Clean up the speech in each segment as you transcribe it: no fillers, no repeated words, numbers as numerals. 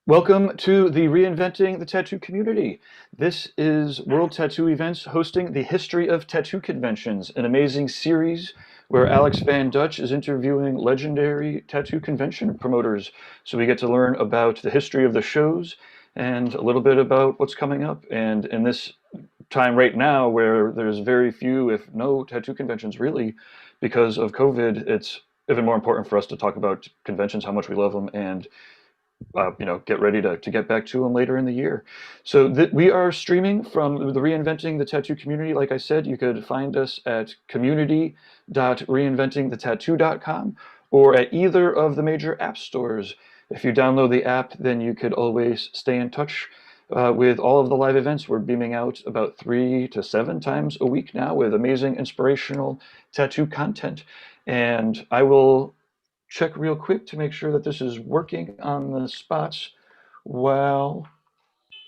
Welcome to the Reinventing the Tattoo community. This is World Tattoo Events hosting the History of Tattoo Conventions, an amazing series where Alex Van Dutch is interviewing legendary tattoo convention promoters. So we get to learn about the history of the shows and a little bit about what's coming up. And in this time right now where there's very few, if no, tattoo conventions really, because of COVID, it's even more important for us to talk about conventions, how much we love them, and get ready to get back to them later in the year. So we are streaming from the Reinventing the Tattoo community. Like I said, you could find us at community.reinventingthetattoo.com or at either of the major app stores. If you download the app, then you could always stay in touch with all of the live events. We're beaming out about 3 to 7 times a week now with amazing, inspirational tattoo content. And I will check real quick to make sure that this is working on the spots. Well,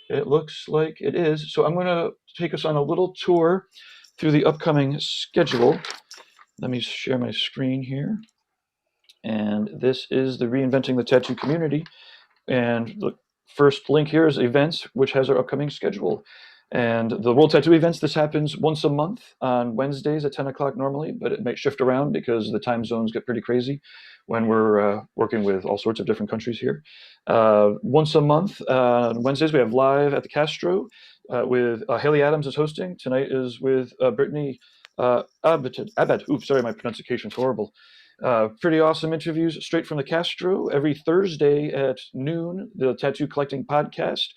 it looks like it is. So I'm going to take us on a little tour through the upcoming schedule. Let me share my screen here. And this is the Reinventing the Tattoo community. And the first link here is events, which has our upcoming schedule. And the World Tattoo events, this happens once a month on Wednesdays at 10 o'clock normally, but it may shift around because the time zones get pretty crazy when we're working with all sorts of different countries here. Once a month on Wednesdays, we have live at the Castro with Haley Adams is hosting. Tonight is with Brittany Abad. Oops, sorry, my pronunciation's horrible. Pretty awesome interviews straight from the Castro. Every Thursday at noon, the Tattoo Collecting Podcast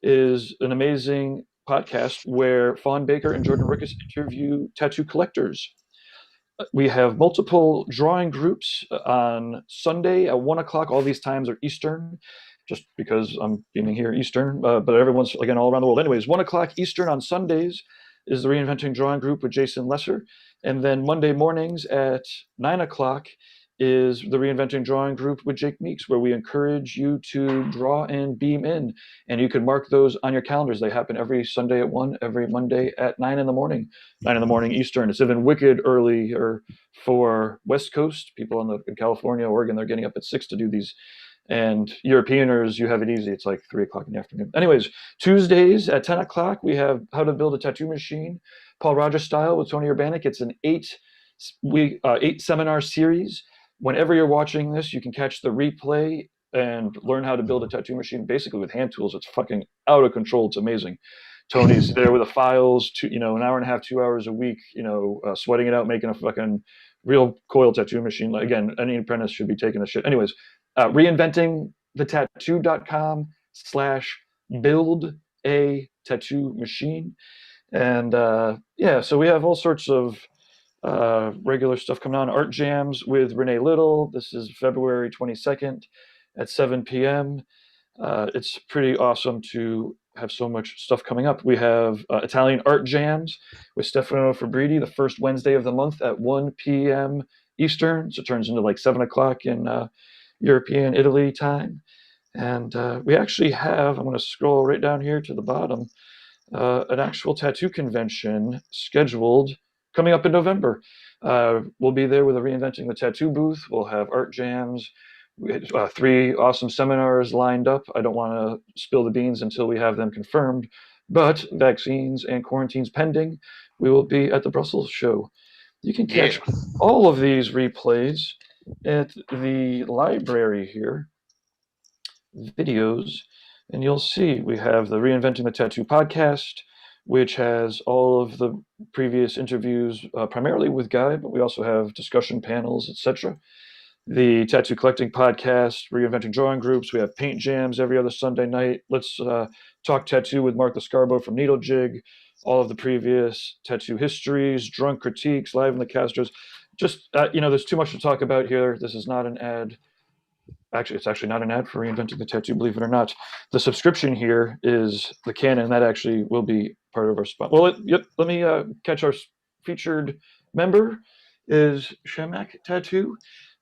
is an amazing podcast where Fawn Baker and Jordan Rickus interview tattoo collectors. We have multiple drawing groups on Sunday at 1 o'clock. All these times are Eastern, just because I'm being here Eastern, but everyone's, again, all around the world. Anyways, 1 o'clock Eastern on Sundays is the Reinventing Drawing Group with Jason Lesser. And then Monday mornings at 9 o'clock is the Reinventing Drawing Group with Jake Meeks, where we encourage you to draw and beam in. And you can mark those on your calendars. They happen every Sunday at 1, every Monday at 9 in the morning, 9 in the morning Eastern. It's even wicked early for West Coast people in California, Oregon. They're getting up at 6 to do these. And Europeaners, you have it easy. It's like 3 o'clock in the afternoon. Anyways, Tuesdays at 10 o'clock, we have How to Build a Tattoo Machine, Paul Rogers style with Tony Urbanic. It's an 8 seminar series. Whenever you're watching this, you can catch the replay and learn how to build a tattoo machine basically with hand tools. It's fucking out of control. It's amazing. Tony's there with the files, an hour and a half, 2 hours a week, sweating it out, making a fucking real coil tattoo machine. Again, any apprentice should be taking this shit. Anyways, reinventingthetattoo.com/build a tattoo machine. And so we have all sorts of regular stuff coming on. Art Jams with Renee Little. This is February 22nd at 7 p.m. It's pretty awesome to have so much stuff coming up. We have Italian Art Jams with Stefano Fabriti the first Wednesday of the month at 1 p.m. Eastern. So it turns into like 7 o'clock in European Italy time. And we actually have, I'm going to scroll right down here to the bottom, an actual tattoo convention scheduled coming up in November. We'll be there with a Reinventing the Tattoo booth. We'll have art jams. We had 3 awesome seminars lined up. I don't want to spill the beans until we have them confirmed, but vaccines and quarantines pending, we will be at the Brussels show. You can catch all of these replays at the library here, videos, and you'll see we have the Reinventing the Tattoo podcast, which has all of the previous interviews, primarily with Guy, but we also have discussion panels, etc. The Tattoo Collecting podcast, Reinventing Drawing Groups. We have paint jams every other Sunday night. Let's talk tattoo with Martha Scarbo from Needle Jig. All of the previous tattoo histories, drunk critiques, live in the Castros. Just, there's too much to talk about here. This is not an ad. Actually, it's actually not an ad for Reinventing the Tattoo, believe it or not. The subscription here is the Canon. That actually will be part of our spot. Well, let me catch our featured member is Shemak Tattoo.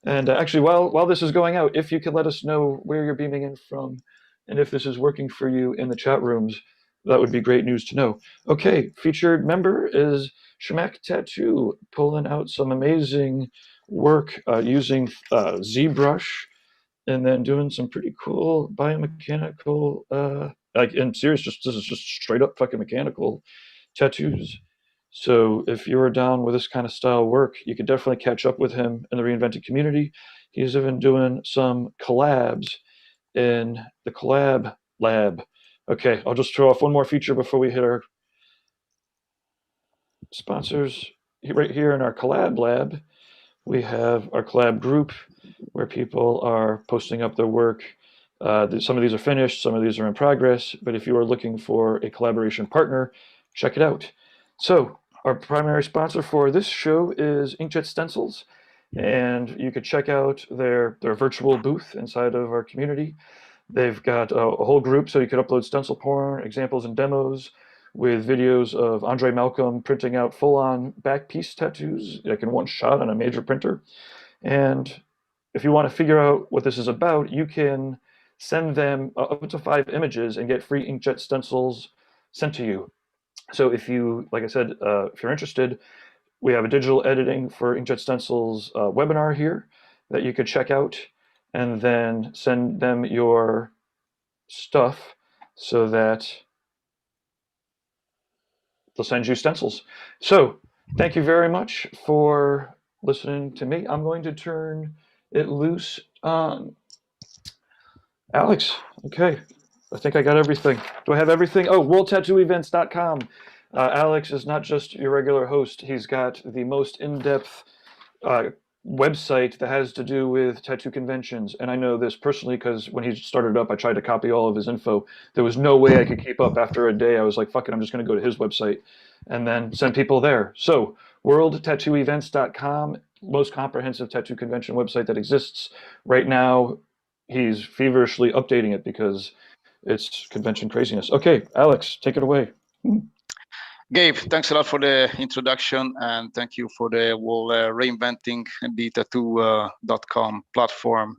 And actually, while this is going out, if you could let us know where you're beaming in from and if this is working for you in the chat rooms, that would be great news to know. Okay, featured member is Shemak Tattoo, pulling out some amazing work using ZBrush and then doing some pretty cool biomechanical, like in serious, this is just straight up fucking mechanical tattoos. So if you were down with this kind of style work, you could definitely catch up with him in the reinvented community. He's even doing some collabs in the collab lab. Okay, I'll just throw off one more feature before we hit our sponsors. Right here in our collab lab, we have our collab group where people are posting up their work. Some of these are finished, some of these are in progress, but if you are looking for a collaboration partner, check it out. So, our primary sponsor for this show is Inkjet Stencils, and you could check out their virtual booth inside of our community. They've got a whole group, so you could upload stencil porn, examples, and demos with videos of Andre Malcolm printing out full-on back piece tattoos, like in one shot on a major printer. And if you want to figure out what this is about, you can send them up to 5 images and get free inkjet stencils sent to you. So if you, like I said, if you're interested, we have a digital editing for inkjet stencils webinar here that you could check out, and then send them your stuff so that they'll send you stencils. So thank you very much for listening to me. I'm going to turn it loose on Alex. Okay, I think I got everything. Do I have everything? Oh, worldtattooevents.com. Alex is not just your regular host. He's got the most in-depth website that has to do with tattoo conventions. And I know this personally because when he started up, I tried to copy all of his info. There was no way I could keep up. After a day, I was like, fuck it, I'm just going to go to his website and then send people there. So, worldtattooevents.com, most comprehensive tattoo convention website that exists. Right now, he's feverishly updating it because it's convention craziness. Okay, Alex, take it away. Gabe, thanks a lot for the introduction, and thank you for the whole reinventing the tattoo.com platform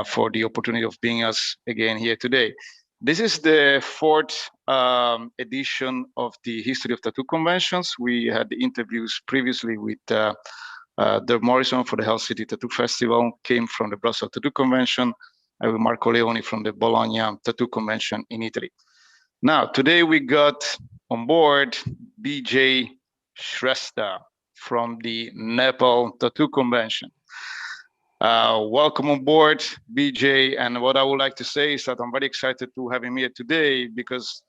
for the opportunity of being us again here today. This is the 4th edition of the History of Tattoo Conventions. We had the interviews previously with Dirk Morrison for the Hell City Tattoo Festival, came from the Brussels Tattoo Convention, and with Marco Leoni from the Bologna Tattoo Convention in Italy. Now, today we got on board Bijay Shrestha from the Nepal Tattoo Convention. Welcome on board, Bijay. And what I would like to say is that I'm very excited to have him here today because,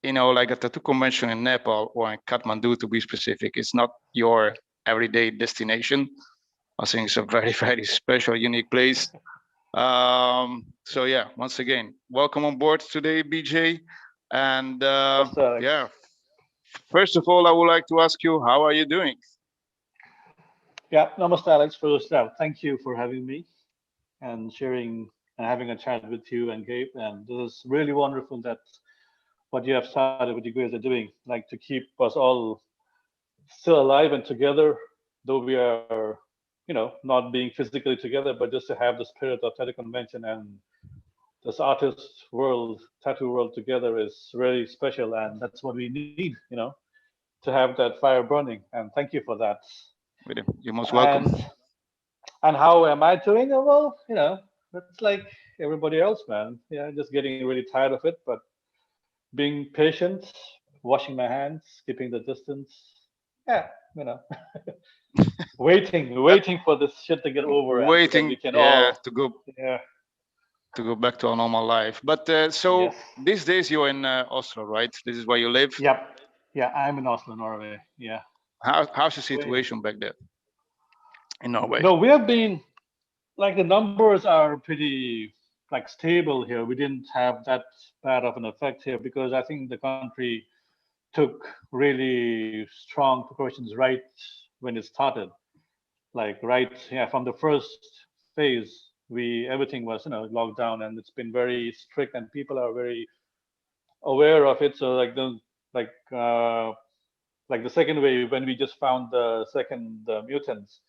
you know, like a tattoo convention in Nepal or in Kathmandu, to be specific, it's not your everyday destination. I think it's a very, very special, unique place. So yeah, once again, welcome on board today, Bijay. And yeah, first of all, I would like to ask you, how are you doing? Yeah, namaste, Alex. First, thank you for having me and sharing and having a chat with you and Gabe. And this is really wonderful that what you have started, what you guys are doing, like to keep us all still alive and together, though we are, you know, not being physically together, but just to have the spirit of tattoo convention and this artist world, tattoo world together is really special. And that's what we need, you know, to have that fire burning. And thank you for that. You're most welcome. And how am I doing? Well, you know, it's like everybody else, man. Yeah, just getting really tired of it, but being patient, washing my hands, keeping the distance. Yeah, you know, waiting for this shit to get over. Waiting, we can yeah, all, to go back to our normal life. But so yes. These days you're in Oslo, right? This is where you live. Yep. Yeah, I'm in Oslo, Norway. Yeah. How's the situation back there in Norway? No, we have been like the numbers are pretty like stable here. We didn't have that bad of an effect here because I think the country took really strong precautions right when it started. Like from the first phase, everything was locked down, and it's been very strict, and people are very aware of it. So like the second wave, when we just found the second mutants,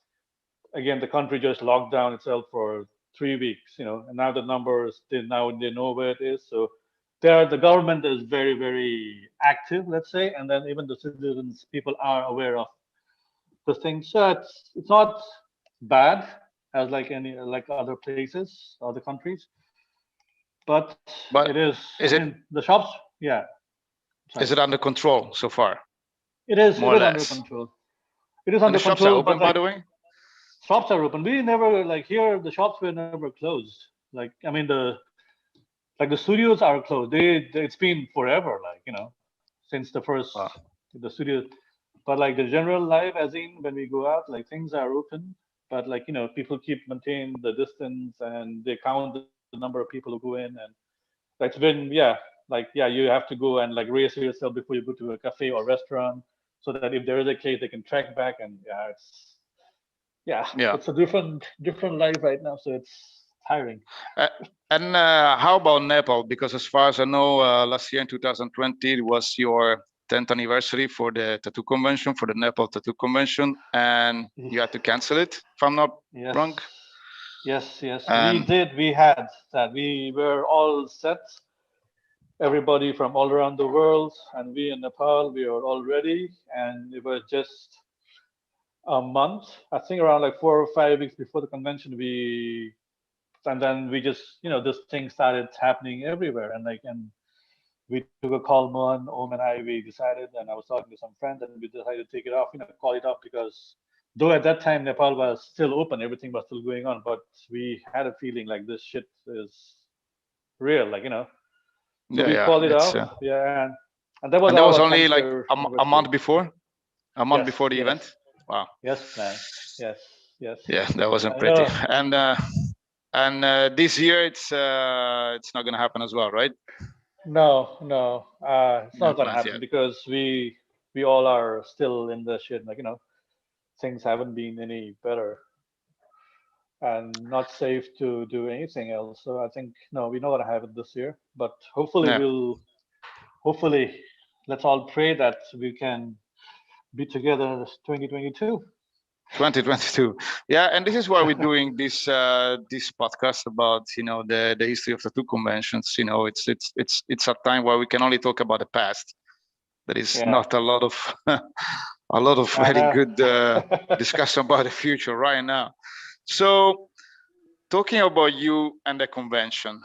again the country just locked down itself for 3 weeks, and now the numbers they know where it is. So the government is very, very active, let's say, and then even the citizens, people are aware of the thing. So it's not bad as like any like other places, other countries. But But it is. I is it mean, the shops. Yeah. is Sorry. it under control so far, It is. more It or is under less? control. It is And the under shops are control. open, But by like the way. shops are open. We never like here. The shops were never closed. Like I mean the studios are closed. It's been forever. Like since the first Wow. the studio. But like the general life, as in when we go out, like things are open. But like people keep maintain the distance and they count the number of people who go in, and that's been you have to go and like reassure yourself before you go to a cafe or restaurant, so that if there is a case they can track back. And Yeah. it's a different life right now, so it's tiring. Uh, and how about Nepal? Because as far as I know, last year in 2020, it was your 10th anniversary for the tattoo convention, for the Nepal tattoo convention, and you had to cancel it, if I'm not Yes, wrong. yes, we And did. We had that. We were all set. Everybody from all around the world, and we in Nepal, we were all ready, and it was just a month. I think around like 4 or 5 weeks before the convention, and then we just this thing started happening everywhere, and we took a call. Mohan, Om, and I, we decided, and I was talking to some friends, and we decided to take it off, call it off, because though at that time Nepal was still open, everything was still going on, but we had a feeling like this shit is real, so yeah, we yeah, called it it's off. Yeah, and that was and that was our only 10th like year a anniversary. month before, Yes, the yes, event. Wow. yes, man. Yes, yes. Yeah, that wasn't I pretty. know. And this year it's not gonna happen as well, right? No, no, it's No not gonna plans happen yet. because we all are still in the shit. Things haven't been any better and not safe to do anything else. So I think no, we're not gonna have it this year. But hopefully Yeah. hopefully, let's all pray that we can be together in 2022. 2022. Yeah, and this is why we're doing this podcast about the history of tattoo conventions. It's a time where we can only talk about the past. There is Yeah, not a lot of a lot of I very know. good discussion about the future right now. So talking about you and the convention,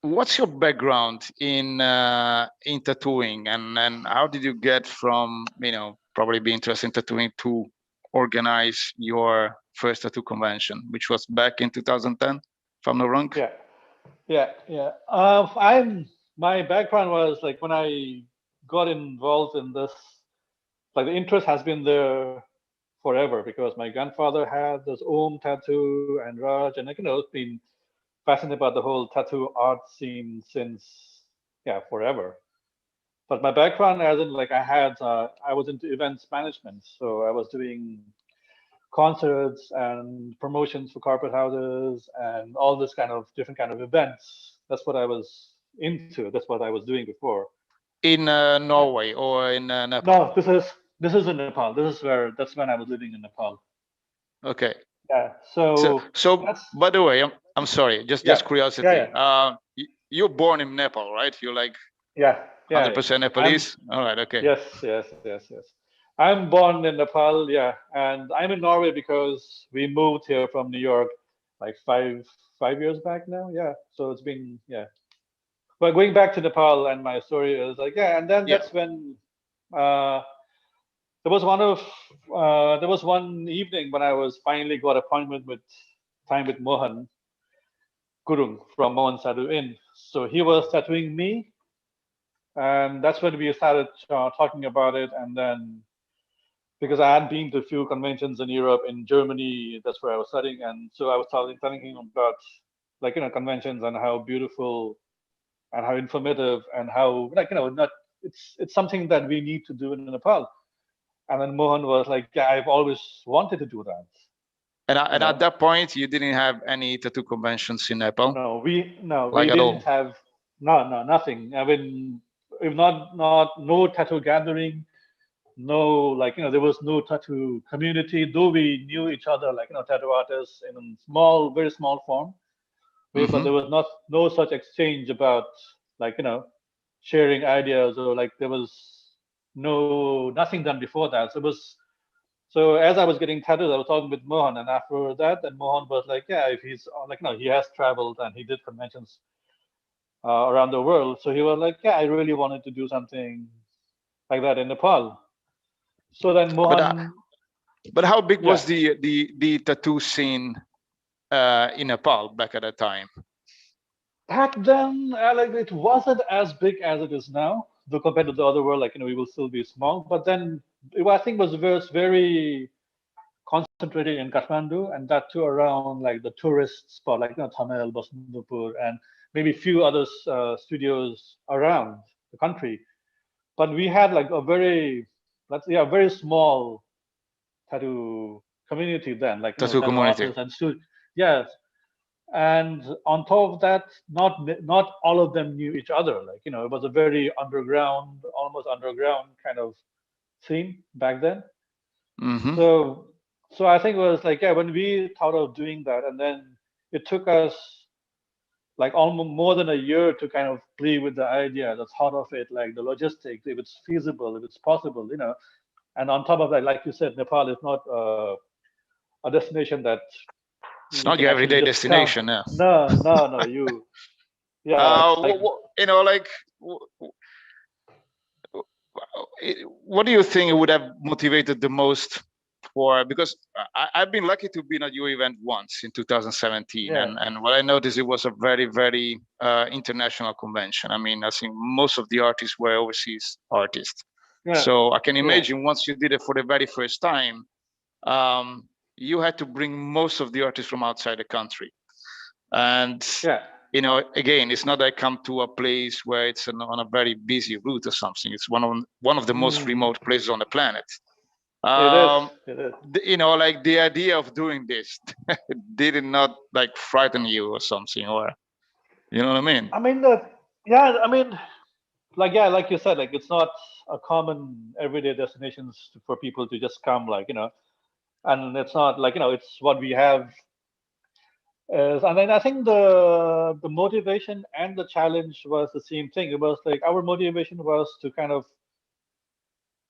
what's your background in tattooing, and how did you get from probably be interested in tattooing to organize your first tattoo convention, which was back in 2010, if I'm not wrong? Yeah, yeah. My background was like when I got involved in this, like the interest has been there forever because my grandfather had this Om tattoo and Raj, and it's been fascinated about the whole tattoo art scene since forever. But my background, as in like I was into events management, so I was doing concerts and promotions for corporate houses and all this kind of different kind of events. That's what I was into. That's what I was doing before. In Norway or in Nepal? No, this is in Nepal. That's when I was living in Nepal. Okay. Yeah. So, So so that's by the way, I'm sorry, yeah, just yeah, curiosity. yeah, You're born in Nepal, right? You're like yeah, yeah. 100% I'm Nepalese. All right. Okay. yes, yes, yes, yes. I'm born in Nepal, yeah, and I'm in Norway because we moved here from New York like five years back now. Yeah. So it's been But going back to Nepal and my story is like and then Yeah. that's when uh, there was one evening when I was finally got appointment with time with Mohan Gurung from Mohan Sadhu Inn. So he was tattooing me, and that's when we started talking about it. And then because I had been to a few conventions in Europe, in Germany, that's where I was studying, and so I was telling him about conventions and how beautiful and how informative and how not it's something that we need to do in Nepal. And then Mohan was like, yeah, I've always wanted to do that. And at that point, you didn't have any tattoo conventions in Nepal, No, we like at didn't all. have nothing. I mean, if not no tattoo gathering, no there was no tattoo community. Though we knew each other tattoo artists in very small form, but Hmm. there was no such exchange about like sharing ideas, or like there was nothing done before that. So it was So as I was getting tattoos, I was talking with Mohan, and after that, then Mohan was like, yeah, if he's like, no, he has traveled and he did conventions around the world. So he was like, yeah, I really wanted to do something like that in Nepal. So then But Mohan, but how big yeah, was the tattoo scene in Nepal back at that time? back then, like it wasn't as big as it is now, though compared to the other world, like we will still be small. But then I think it was very concentrated in Kathmandu, and that too around like the tourist spot, like Thamel, Basundapur, and maybe a few other studios around the country. But we had like a very small tattoo community then, like Tattoo tattoo community. artists and yes. And on top of that, not all of them knew each other. Like it was a very underground, almost underground kind of scene back then. Mm-hmm. So I think it was like, yeah, when we thought of doing that, and then it took us like almost more than a year to kind of play with the idea, the thought of it, like the logistics, if it's feasible, if it's possible, And on top of that, like you said, Nepal is not a destination that It's you not can your actually everyday just come. destination, yeah. No, yeah, it's like, Like, what do you think would have motivated the most for? Because I've been lucky to be at your event once in 2017, yeah, and what I noticed, it was a very, very international convention. I mean, I think most of the artists were overseas artists. yeah, So I can yeah, imagine once you did it for the very first time, you had to bring most of the artists from outside the country. And yeah. again, it's not that I come to a place where it's on a very busy route or something. It's one of the most Mm, remote places on the planet. it is, Um, it is. like the idea of doing this, did it not like frighten you or something, or you know what I mean? I mean, yeah, I mean, like you said, like it's not a common everyday destinations for people to just come, like and it's not like it's what we have. And then I think the motivation and the challenge was the same thing. It was like our motivation was to kind of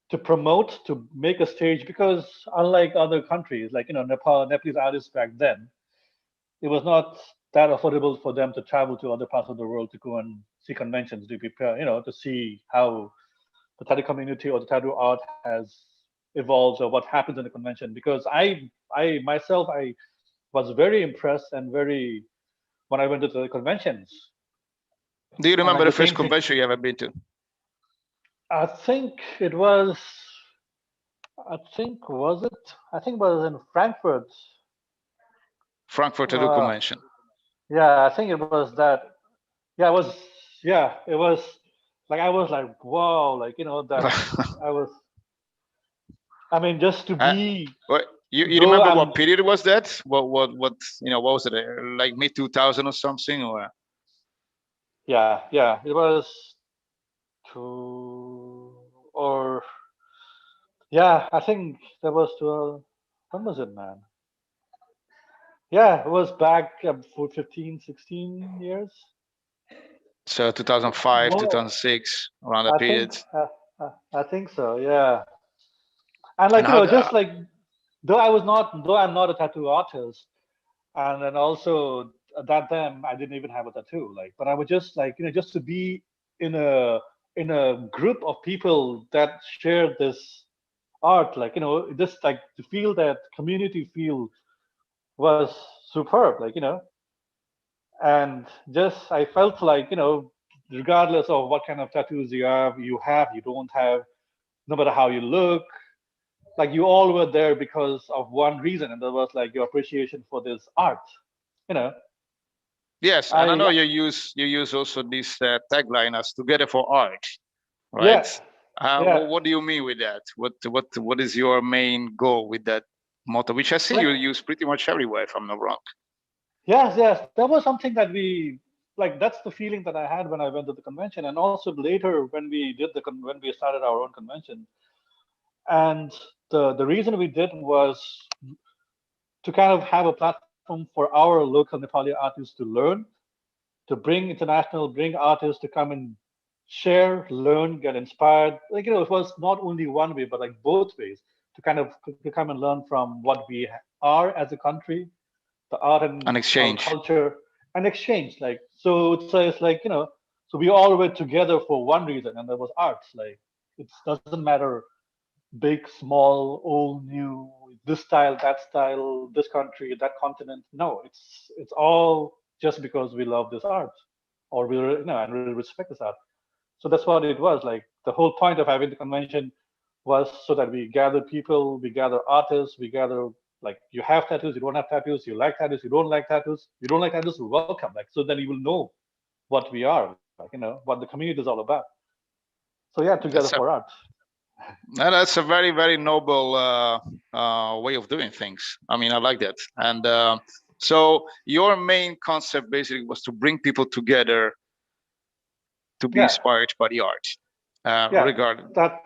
to promote, to make a stage, because unlike other countries, like Nepalese artists back then, it was not that affordable for them to travel to other parts of the world to go and see conventions, to prepare, to see how the tattoo community or the tattoo art has evolved or what happens in a convention. Because I myself, I was very impressed and very when I went to the conventions. Do you And remember like the the first same thing, convention you ever been to? I think it was, was it? I think it was in Frankfurt. Frankfurt Tattoo Uh, Convention. yeah, I think it was that. Yeah, it was. Yeah, it was. Like I was like, wow, like that. I was. I mean, just to be. What you Though remember I'm. what period was that? What what was it, like mid 2000 or something, or? Yeah. It was two or yeah. I think that was to. When was it, man? Yeah, it was back for 15, 16 years. So 2005, More, 2006, around that I period. think, I think so. Yeah, and like And how? just like though I'm not a tattoo artist, and then also at that time I didn't even have a tattoo. Like, but I was just like just to be in a group of people that share this art, like just like to feel that community feel was superb. Like and just I felt like regardless of what kind of tattoos you don't have, no matter how you look, like you all were there because of one reason, and that was like your appreciation for this art. You know, Yes, and I know I you use also this tagline as "Together for Art," right? yeah yeah What do you mean with that? What is your main goal with that motto, which I see like you use pretty much everywhere, if I'm not wrong? yes, that was something that we like. That's the feeling that I had when I went to the convention, and also later when we did when we started our own convention. And the reason we did was to kind of have a platform for our local Nepali artists to learn, to bring artists to come and share, learn, get inspired. Like it was not only one way, but like both ways. to come and learn from what we are as a country, the art and An our exchange. culture, and exchange. Like so, it's like so we all were together for one reason, and that was arts. Like it doesn't matter big, small, old, new, this style, this country, that continent. No, it's all just because we love this art, or we and we respect this art. So that's what it was. Like the whole point of having the convention was so that we gather people, we gather artists, we gather like you have tattoos, you don't have tattoos, you like tattoos, you don't like tattoos, you don't like tattoos, welcome. Like so then you will know what we are, like what the community is all about. So yeah, together That's a, for art. that's a very, very noble way of doing things. I mean, I like that. And so your main concept basically was to bring people together to be Yeah. inspired by the art. Yeah, Regarding that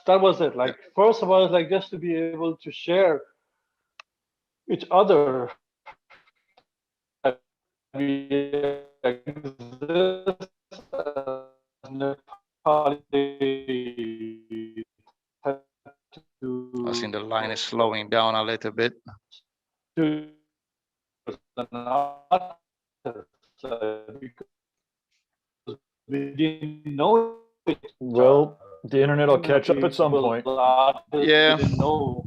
was it. Like first of all, like just to be able to share each other that we exist as Nepali I think the line is tattoo slowing down a little bit. an artist, because we didn't know each Well, other. the internet will catch up at some People, point. artists, we Yeah. didn't know.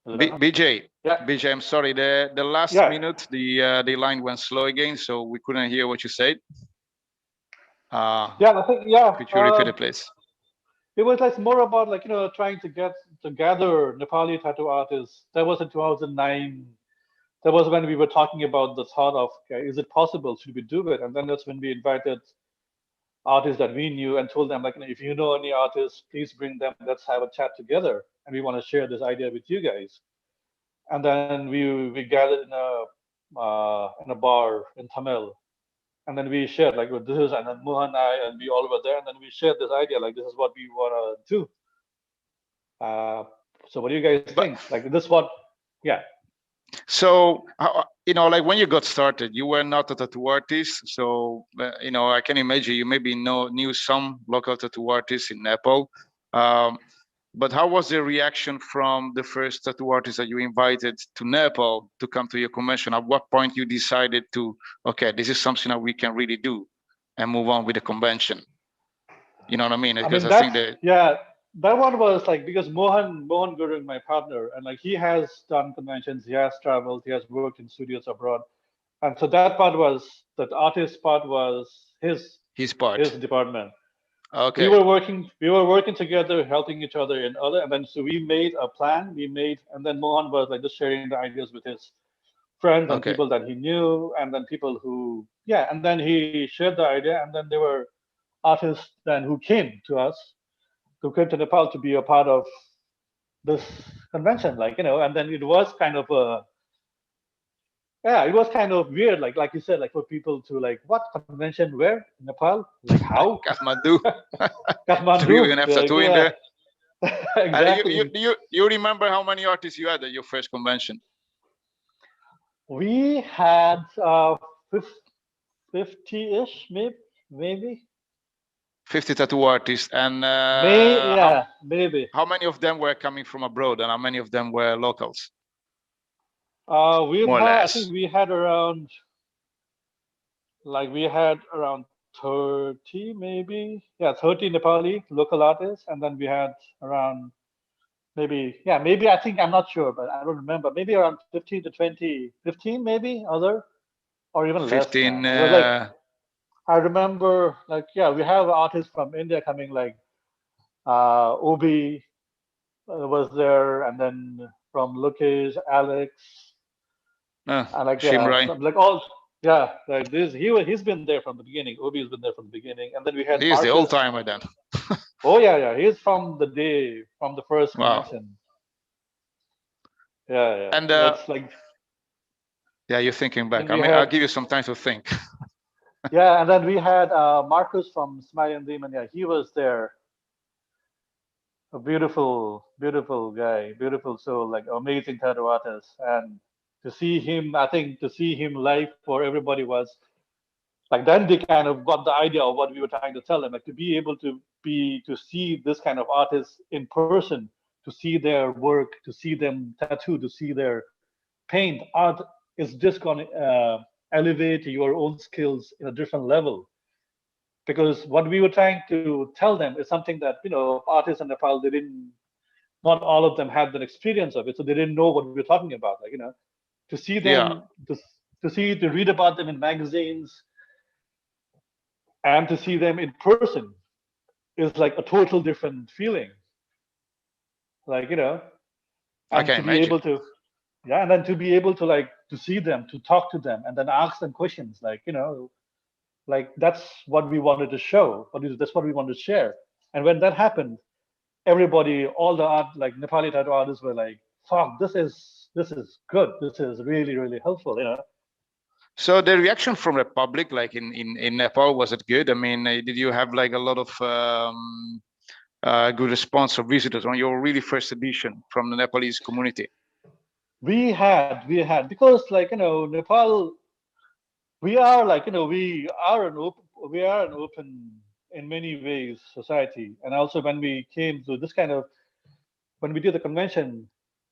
BJ, Yeah. BJ, I'm sorry. The last Yeah. minute, the line went slow again, so we couldn't hear what you said. Yeah, I think Could you repeat it, please? it was like more about like trying to gather Nepali tattoo artists. That was in 2009. That was when we were talking about the thought of is it possible? Should we do it? And then that's when we invited artists that we knew and told them like if you know any artists, please bring them. Let's have a chat together, and we want to share this idea with you guys. And then we gathered in a bar in Tamil, and then we shared like this is, and then Mohan and I, and we all were there, and then we shared this idea like this is what we want to do. So what do you guys think? Like this what? Yeah. So like when you got started, you were not a tattoo artist. So I can imagine you maybe knew some local tattoo artists in Nepal. But how was the reaction from the first tattoo artist that you invited to Nepal to come to your convention? At what point you decided to, okay, this is something that we can really do and move on with the convention? You know what I mean? Because I think that that one was like because Mohan Gurung, my partner, and like he has done conventions, he has traveled, he has worked in studios abroad, and so that part was that artist part was his department. Okay. We were working together, helping each other in other, and then so we made a plan. And then Mohan was like just sharing the ideas with his friends and people that he knew, and then people who and then he shared the idea, and then there were artists then who came to us, who came to Nepal to be a part of this convention, like and then it was kind of it was kind of weird, like you said, like for people to like what convention where in Nepal, like how Kathmandu. Kathmandu. So you're gonna have tattoo in there. Exactly. You remember how many artists you had at your first convention? We had 50-ish, maybe. 50 tattoo artists, and maybe. How many of them were coming from abroad, and how many of them were locals? I think we had around 30, maybe. Yeah, 30 Nepali local artists, and then we had around maybe I think I'm not sure, but I don't remember. Maybe around 15 to 20, 15 maybe other, or even 15. less. It was like I remember, like we have artists from India coming, like Obi was there, and then from Lokesh, Alex, and like like all like this. He's been there from the beginning. Obi's been there from the beginning, and then we had. He's the old timer then. Oh yeah, he's from the first convention. Yeah. And that's like. Yeah, you're thinking back. I mean, I'll give you some time to think. Yeah, and then we had Marcus from Smile and Demon. Yeah, he was there. A beautiful guy, beautiful soul, like amazing tattoo artist. And to see him, I think to see him live for everybody was like then they kind of got the idea of what we were trying to tell them, like to be able to see this kind of artists in person, to see their work, to see them tattoo, to see their paint. Art is just going to elevate your own skills in a different level, because what we were trying to tell them is something that, artists in Nepal, they didn't, not all of them had that experience of it, so they didn't know what we were talking about, like, to see Yeah. them, to read about them in magazines and to see them in person is like a total different feeling, like, I and can to be imagine. able to, yeah, and then to be able to, like, to see them, to talk to them, and then ask them questions, like, like that's what we wanted to show, that's what we wanted to share. And when that happened, everybody, all the art, like Nepali tattoo artists, were like, fuck, this is good, this is really, really helpful, So the reaction from the public, like in Nepal, was it good? I mean, did you have like a lot of good response of visitors on your really first edition from the Nepalese community? We had, because, like, Nepal, we are like, we are an open in many ways society. And also when we came to this kind of, when we did the convention,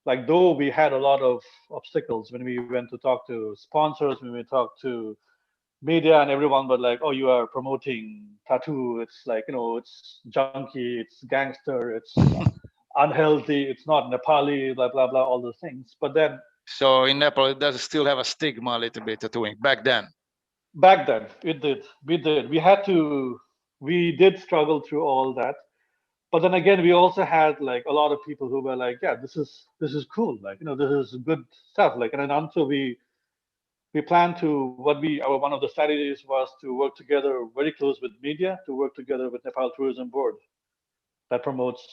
like, though we had a lot of obstacles when we went to talk to sponsors, when we talked to media, and everyone was like, oh, you are promoting tattoo, it's like, it's junky, it's gangster, it's unhealthy, it's not Nepali, blah blah blah, all those things. But then So in Nepal, it does still have a stigma a little bit tattooing back then. back then we did struggle through all that. But then again, we also had like a lot of people who were like, yeah, this is cool, like, this is good stuff, like. And then also we plan to, our one of the strategies was to work together very close with media, to work together with Nepal Tourism Board, that promotes,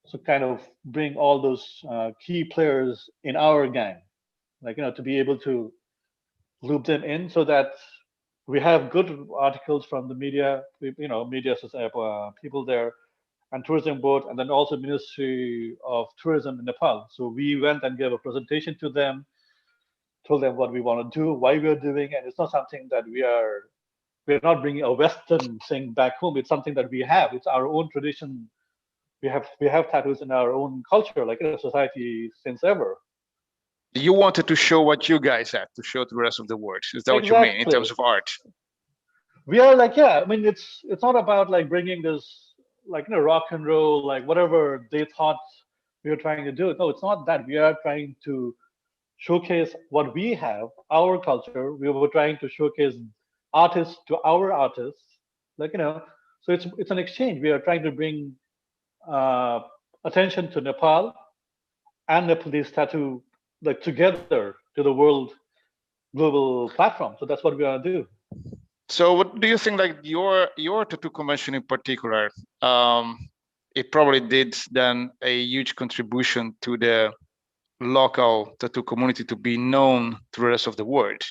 so kind of bring all those key players in our gang, like, to be able to loop them in, so that we have good articles from the media, media people there, and tourism board, and then also Ministry of Tourism in Nepal. So we went and gave a presentation to them, told them what we want to do, why we're doing it. And it's not something that we're not bringing a Western thing back home. It's something that we have. It's our own tradition. We have tattoos in our own culture, like in a society since ever. You wanted to show what you guys had to show to the rest of the world. Is that what you mean in Exactly. terms of art? We are like, yeah, I mean, it's not about like bringing this, like, rock and roll, like whatever they thought we were trying to do. No, it's not that. We are trying to showcase what we have, our culture. We were trying to showcase artists to our artists, like, so it's an exchange. We are trying to bring uh, attention to Nepal and Nepalese tattoo, like, together to the world global platform. So that's what we are gonna do. So what do you think, like your tattoo convention in particular, it probably did then a huge contribution to the local tattoo community to be known to the rest of the world?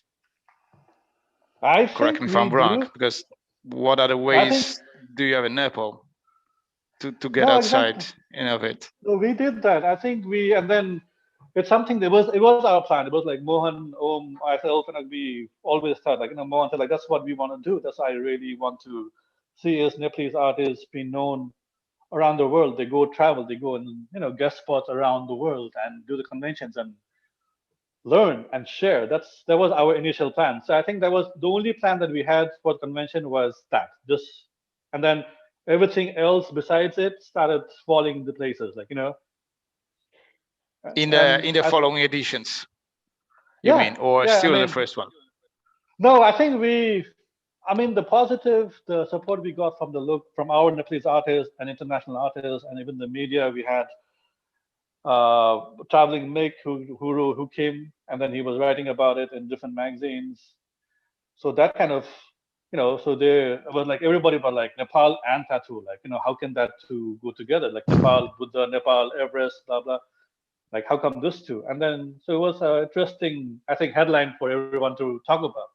I Correct think me if we I'm wrong, do. because what other I think ways do you have in Nepal to get no, outside exactly. of it? No, we did that. I think and then it's something that it was our plan. It was like Mohan, Om, myself, and we always thought, like, Mohan said, like, that's what we want to do. That's what I really want to see as Nepalese artists be known around the world. They go travel, they go and, guest spots around the world and do the conventions and learn and share. That was our initial plan. So I think that was the only plan that we had for the convention, was that. Just, and then everything else besides it started falling into places, like, In and the following editions, you yeah, mean, or yeah. I still in the mean, first one? no, I think I mean, the support we got from our Nepalese artists and international artists, and even the media. We had traveling Mick, who came, and then he was writing about it in different magazines. So that kind of, so there was like everybody but like Nepal and tattoo, like, how can that two go together? Like Nepal, Buddha, Nepal, Everest, blah blah. Like, how come this two? And then so it was an interesting, I think, headline for everyone to talk about.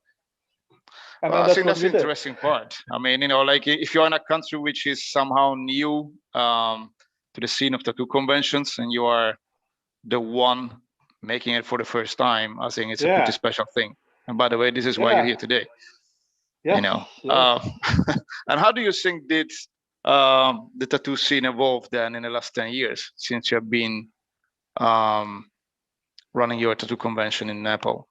And Well, then I that's think what that's we the did. interesting part. I mean, like if you're in a country which is somehow new to the scene of tattoo conventions, and you are the one making it for the first time, I think it's a pretty Yeah, special thing. And by the way, this is why you're yeah, here today. Yes, You know, yes. and how do you think did the tattoo scene evolve then in the last 10 years since you have been running your tattoo convention in Nepal?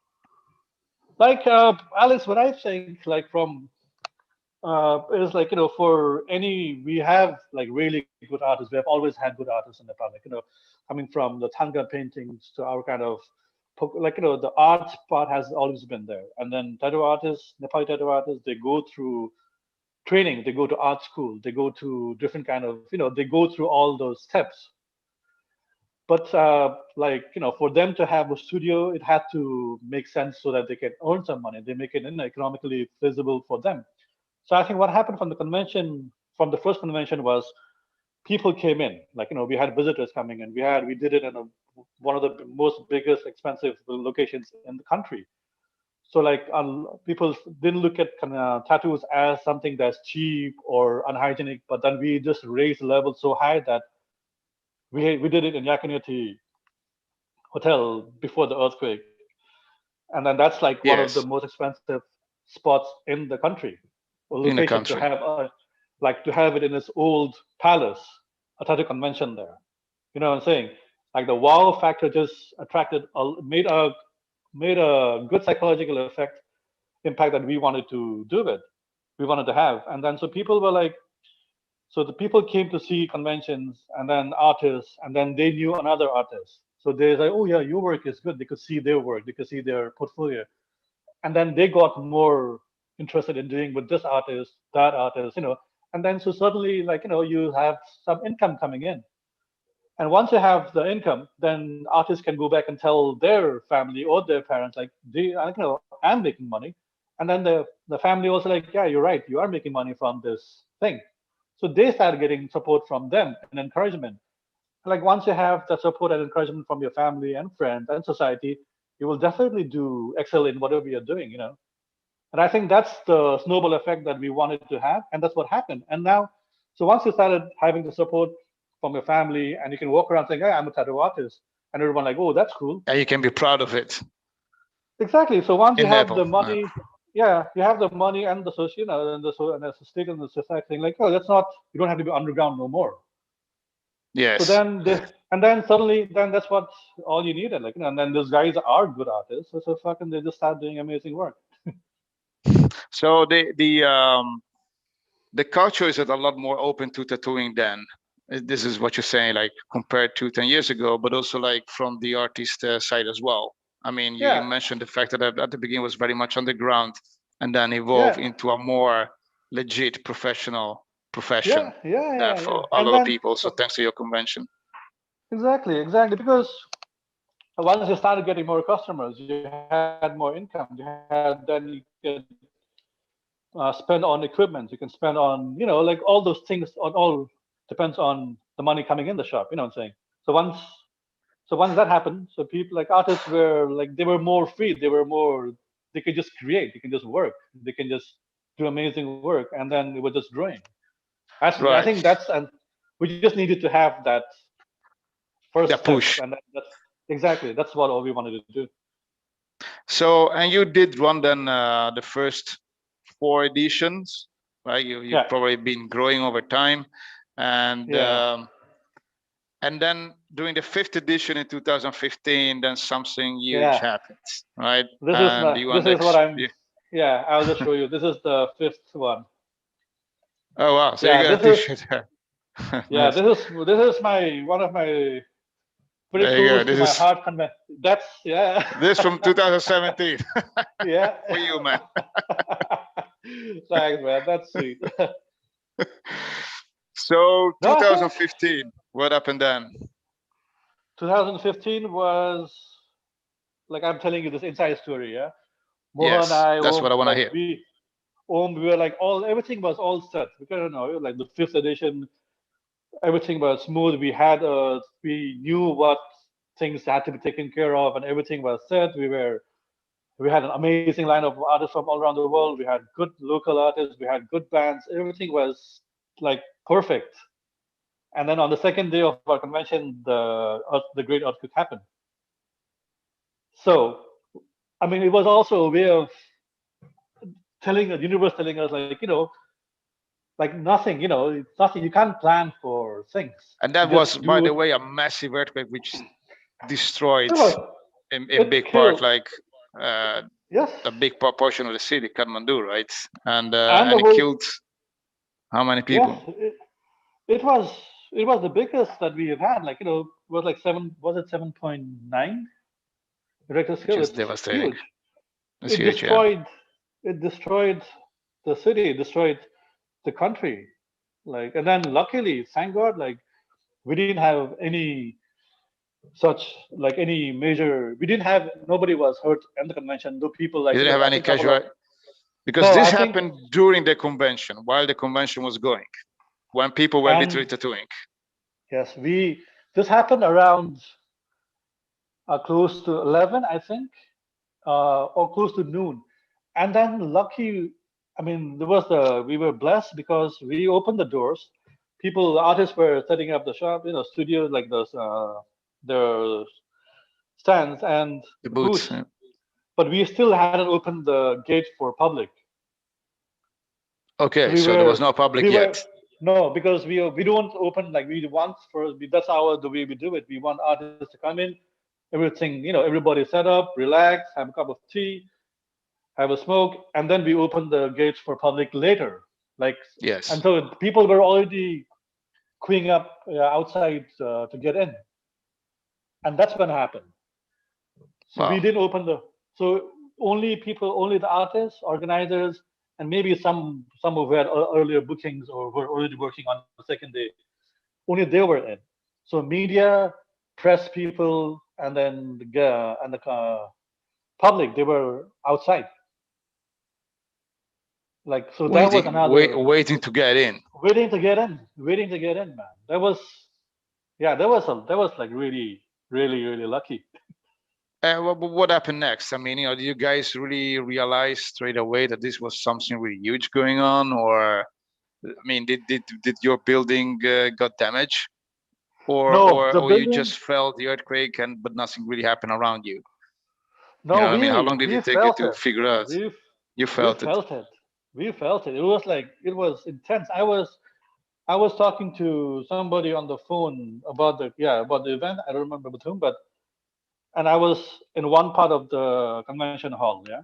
Like Alex, what I think, like from is like for any we have like really good artists. We have always had good artists in Nepal. Like coming from the Thanga paintings to our kind of like the art part has always been there. And then tattoo artists, Nepali tattoo artists, they go through training. They go to art school. They go to different kind of they go through all those steps. But like for them to have a studio, it had to make sense so that they can earn some money. They make it economically feasible for them. So I think what happened from the convention, from the first convention, was people came in. Like we had visitors coming in. We did it in one of the most biggest, expensive locations in the country. So like people didn't look at tattoos as something that's cheap or unhygienic, but then we just raised the level so high that we did it in Yakanati Hotel before the earthquake, and then that's like one of the Yes, most expensive spots in the country, a in the location to country. have like to have it in its old palace, a tattoo convention there. You know what I'm saying? Like the wow factor just attracted, made a good psychological impact that we wanted to do with, we wanted to have, and then so people were like, so the people came to see conventions and then artists, and then they knew another artist. So they like, oh yeah, your work is good. They could see their work, they could see their portfolio, and then they got more interested in doing with this artist, that artist, and then so suddenly like you have some income coming in, and once you have the income, then artists can go back and tell their family or their parents like, I'm making money, and then the family also like, yeah, you're right, you are making money from this thing. So they start getting support from them and encouragement. Like once you have the support and encouragement from your family and friends and society, you will definitely do excel in whatever you're doing, And I think that's the snowball effect that we wanted to have, and that's what happened. And now, so once you started having the support from your family, and you can walk around saying, "Hey, I'm a tattoo artist," and everyone like, "Oh, that's cool." And you can be proud of it Exactly. So once you in have Nepal. the money, yeah, you have the money and the social, and the state and the society saying like, "Oh, that's not. You don't have to be underground no more." So Yes. then this, and then suddenly, then that's what all you needed, like, and then those guys are good artists, so fucking they just start doing amazing work. So the culture is a lot more open to tattooing then. This is what you're saying, like compared to 10 years ago, but also like from the artist side as well. I mean, you Yeah, mentioned the fact that at the beginning was very much underground and then evolved yeah, into a more legit professional profession there yeah. for a And lot of then people. So thanks to your convention. exactly, because once you started getting more customers, you had more income. You had then you could spend on equipment. You can spend on like all those things. On all depends on the money coming in the shop. You know what I'm saying? So once that happened, so people like artists were like they were more free. They could just create. They can just work. They can just do amazing work, and then it was just growing. I Right. think that's and we just needed to have that first The step, push. and that's exactly that's what all we wanted to do. So, and you did run then the first 4 editions, right? You've Yeah, probably been growing over time, and yeah. um, and then during the fifth edition in 2015, then something huge Yeah, happens, right? And you this and is what X. I'm. Yeah, I'll just show you. This is the fifth one. Oh wow! So you Yeah, got a this is T-shirt there. yeah, Nice. this is my one of my pretty There you go. close to This my is heart convent. That's yeah, this from 2017 yeah. for you, man. Thanks, man. That's sweet. So No, I think 2015, what happened then? 2015 was like I'm telling you this inside story. Yeah, Mohan, Yes, I, that's what I want to like hear. we were like everything was all set. Because I don't know, like the fifth edition, everything was smooth. We knew what things had to be taken care of, and everything was set. We had an amazing line of artists from all around the world. We had good local artists. We had good bands. Everything was like perfect. And then on the second day of our convention, the great earthquake happened. So I mean, it was also a way of telling the universe telling us like like nothing, it's nothing. You can't plan for things. And that You was, just by do the it. way, a massive earthquake which destroyed It was in it big part, killed. like uh, Yes, a big portion of the city, Kathmandu, right? and the And it whole killed how many yes, people? it was it was the biggest that we have had. Like it was like seven. Was it 7.9 Richter Which scale? is It's devastating. huge. It's It huge, yeah. destroyed. It destroyed the city. It destroyed the country. Like, and then luckily, thank God, like we didn't have any such like any major. We didn't have nobody was hurt in the convention. Though people You like didn't have I any think couple of casual, because no, this I think happened during the convention, while the convention was going, when people were literally and tattooing. yes, we this happened around close to 11, I think, or close to noon. And then lucky, I mean, we were blessed because we opened the doors. People, artists were setting up the shop, studios like those, the stands and The the boots. booths. But we still hadn't opened the gate for public. So Okay, so there was no public we were, yet. no, because we don't open like we want that's the way we do it. We want artists to come in, everything, everybody set up, relax, have a cup of tea, have a smoke, and then we open the gates for public later. Like, and Yes. so people were already queuing up outside to get in, and that's when it happened. So we Wow. didn't open so only people, only the artists, organizers, and maybe some who had earlier bookings or were already working on the second day. Only they were in. So media, press people, and then the public, they were outside. Like, so that was another Waiting to get in. waiting to get in, man. That was, yeah, that was like really, really, really lucky. What happened next? I mean, did you guys really realize straight away that this was something really huge going on, or I mean, did your building got damaged, or No, the you building. just felt the earthquake and but nothing really happened around you? No, I mean, how we long did we it take you felt to it. figure out? We You we felt it. felt it. We felt it. It was like it was intense. I was talking to somebody on the phone about the event. I don't remember with whom, but and I was in one part of the convention hall, yeah.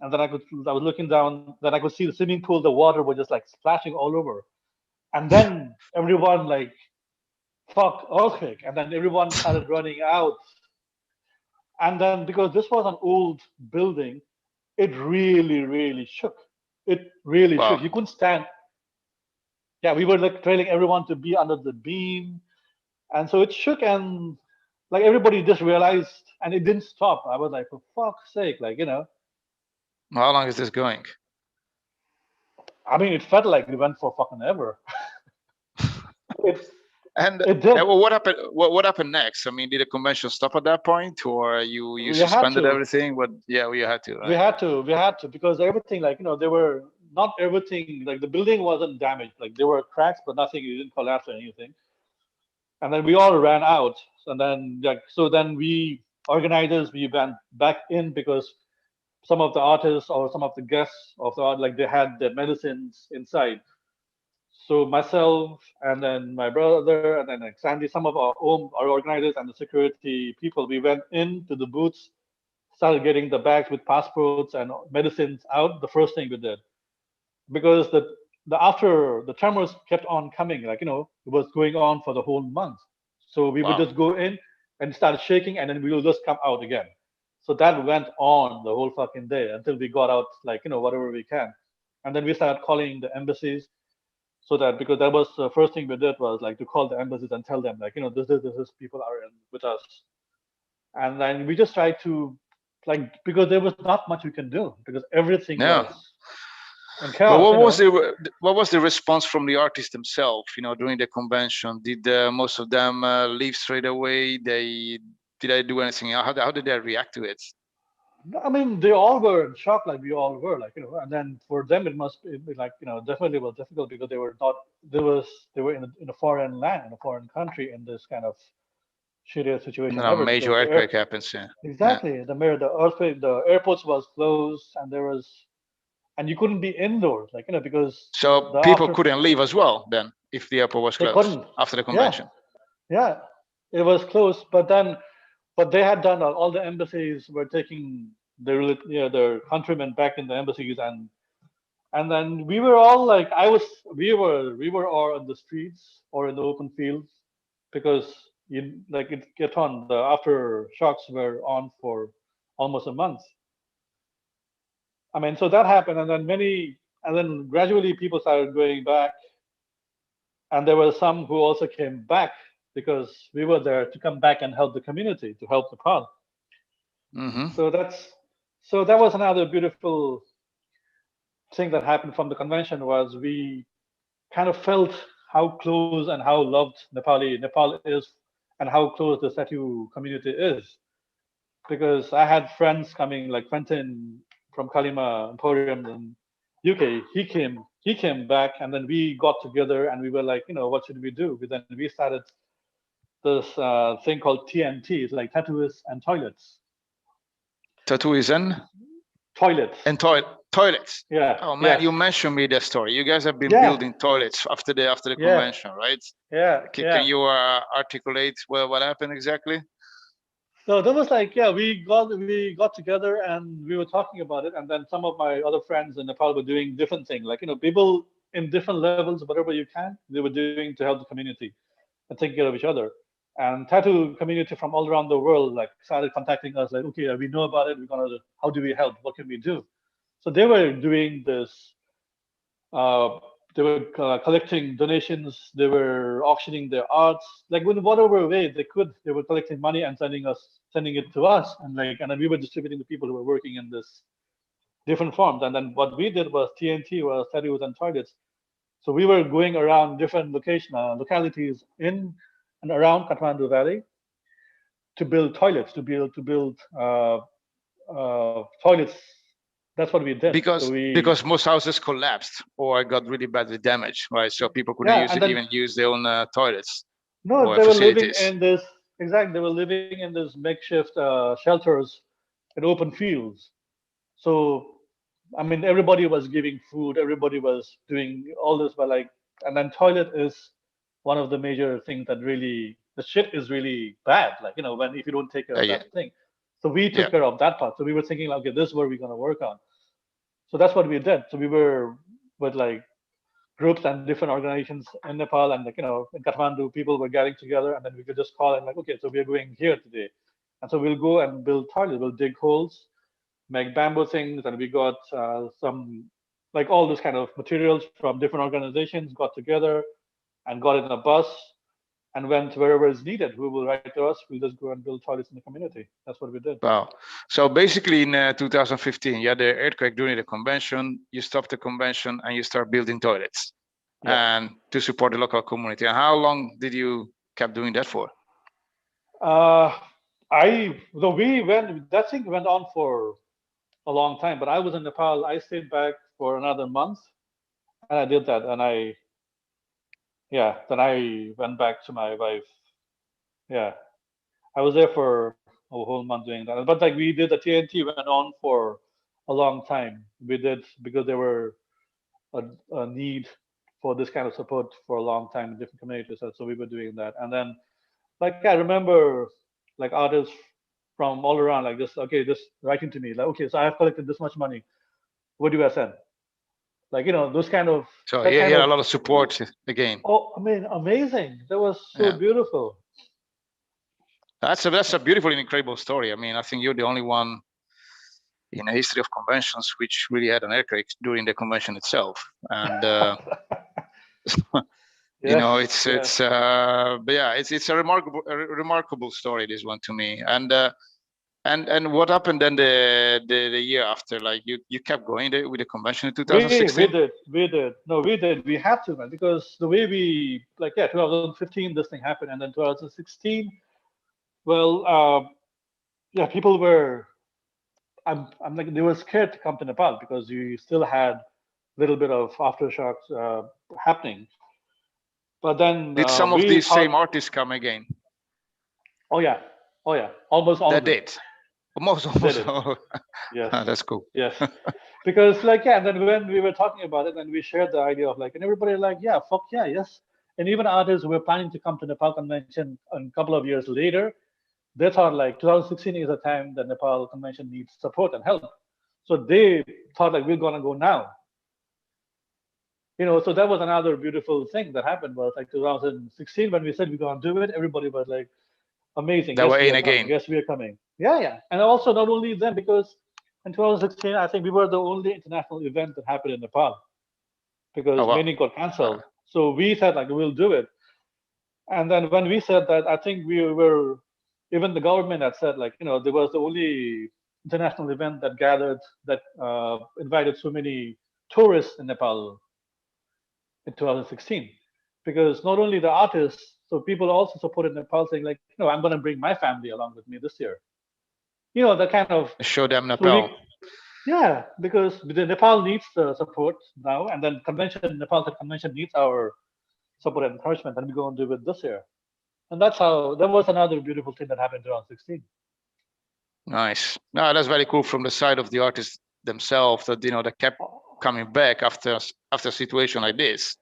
And then I was looking down, then I could see the swimming pool, the water was just like splashing all over. And then everyone like, fuck, earthquake. And then everyone started running out. And then because this was an old building, it really, really shook. It really shook. Wow. You couldn't stand. Yeah, we were like trailing everyone to be under the beam. And so it shook and like everybody just realized and it didn't stop. I was like, for fuck's sake, How long is this going? I mean, it felt like it went for fucking ever. It And it did. what happened? What happened next? I mean, did the convention stop at that point, or you We had suspended to. everything? But yeah, we had to, We right? had to. We had to because everything, there were not everything. Like the building wasn't damaged. Like there were cracks, but nothing. It didn't collapse or anything. And then we all ran out. And then so then we organizers we went back in because some of the artists or some of the guests of the art like they had their medicines inside. So myself and then my brother and then like Sandy, some of our organizers and the security people, we went into the booths, started getting the bags with passports and medicines out. The first thing we did because the after the tremors kept on coming, it was going on for the whole month. So we would Wow. just go in and start shaking, and then we will just come out again. So that went on the whole fucking day until we got out, whatever we can. And then we started calling the embassies so that because that was the first thing we did was like to call the embassies and tell them this people are in with us, and then we just tried to because there was not much we can do because everything Yeah. was in But chaos. what was the response from the artists themselves? During the convention, did most of them leave straight away? Did they do anything? How did they react to it? I mean, they all were in shock, like we all were, and then for them it must be like, definitely was difficult because they were not, they were in a foreign land, in a foreign country, in this kind of shittiest And situation then a ever major because earthquake happens. Yeah. Yeah. exactly the earthquake, the airports was closed, and there was and you couldn't be indoors, like, because So people couldn't leave as well then if the airport was closed after the convention. Yeah, it was closed. But then, what they had done, all the embassies were taking their countrymen back in the embassies, and then we were all like, we were all on the streets or in the open fields, because it get on, the aftershocks were on for almost a month. I mean, so that happened, and then gradually people started going back, and there were some who also came back because we were there to come back and help the community, to help Nepal. Mm-hmm. So that was another beautiful thing that happened from the convention, was we kind of felt how close and how loved Nepal is, and how close the statue community is. Because I had friends coming, like Quentin from Kalima Emporium in UK. He came back, and then we got together and we were like, what should we do? Then we started this thing called TNT. It's like tattoos and toilets. Tattoos and toilets. And toilets. Yeah. Oh man, you mentioned me that story. You guys have been building toilets after the convention, right? Yeah. Can you articulate what happened exactly? So that was like, we got together and we were talking about it, and then some of my other friends in Nepal were doing different things, like, people in different levels, whatever you can, they were doing to help the community and taking care of each other. And tattoo community from all around the world like started contacting us, like, okay, we know about it. How do we help? What can we do? So they were doing this. They were collecting donations. They were auctioning their arts, like in whatever way they could. They were collecting money and sending it to us, and then we were distributing to people who were working in this different forms. And then what we did was TNT, was tattoos and toilets. So we were going around different localities in and around Kathmandu Valley to build toilets, to build toilets. That's what we did. Because most houses collapsed or got really badly damaged, right? So people couldn't even use their own toilets. No, they were living in this, exactly. They were living in this makeshift shelters in open fields. So, I mean, everybody was giving food. Everybody was doing all this, but and then toilet is one of the major things that really, the shit is really bad. Like, if you don't take care of that thing. So we took care of that part. So we were thinking, okay, this is what we're going to work on. So that's what we did. So we were with groups and different organizations in Nepal, and in Kathmandu, people were getting together, and then we could just call and okay, so we are going here today. And so we'll go and build toilets, we'll dig holes, make bamboo things, and we got some, all this kind of materials from different organizations, got together and got in a bus and went wherever is needed. Who will write to us? We'll just go and build toilets in the community. That's what we did. Wow. So basically in 2015, you had the earthquake during the convention, you stopped the convention and you start building toilets and to support the local community. And how long did you keep doing that for? That thing went on for a long time, but I was in Nepal. I stayed back for another month and I did that. And then I went back to my wife. Yeah, I was there for a whole month doing that. But we did, the TNT went on for a long time. We did, because there were a need for this kind of support for a long time in different communities. So we were doing that. And then I remember artists from all around just writing to me okay, so I have collected this much money. What do I send? Those kind of. So he had a lot of support again. Oh, I mean, amazing. That was so beautiful. That's a beautiful and incredible story. I mean, I think you're the only one in the history of conventions which really had an earthquake during the convention itself. And it's a remarkable story, this one, to me. And what happened then the year after? You kept going there with the convention in 2016? We did. No, we did. We had to, man, because the way we 2015 this thing happened, and then 2016. Well, people were. They were scared to come to Nepal because you still had a little bit of aftershocks happening. But then did some of these same artists come again? Oh yeah, almost all. That did. Almost. Yes. That's cool. Yes. Because like, yeah, and then when we were talking about it, and we shared the idea of like, and everybody like, yeah, fuck yeah, yes. And even artists who were planning to come to Nepal convention a couple of years later, they thought like 2016 is a time that Nepal convention needs support and help. So they thought like we're gonna go now. So that was another beautiful thing that happened was like 2016 when we said we're gonna do it, everybody was like, amazing, That yes, were we in are coming, again. yes, we are coming. Yeah, yeah. And also not only them, because in 2016, I think we were the only international event that happened in Nepal Oh because wow. many got cancelled. So we said like we'll do it. And then when we said that, I think we were, even the government had said like, there was the only international event that gathered, that invited so many tourists in Nepal in 2016. Because not only the artists, so people also supported Nepal saying like, I'm going to bring my family along with me this year. The kind of, Show them so Nepal. yeah, because the Nepal needs the support now, and then Nepal convention needs our support and encouragement, and we're going to do it this year. And that was another beautiful thing that happened in 2016. Nice. No, that's very cool from the side of the artists themselves that they kept coming back after a situation like this.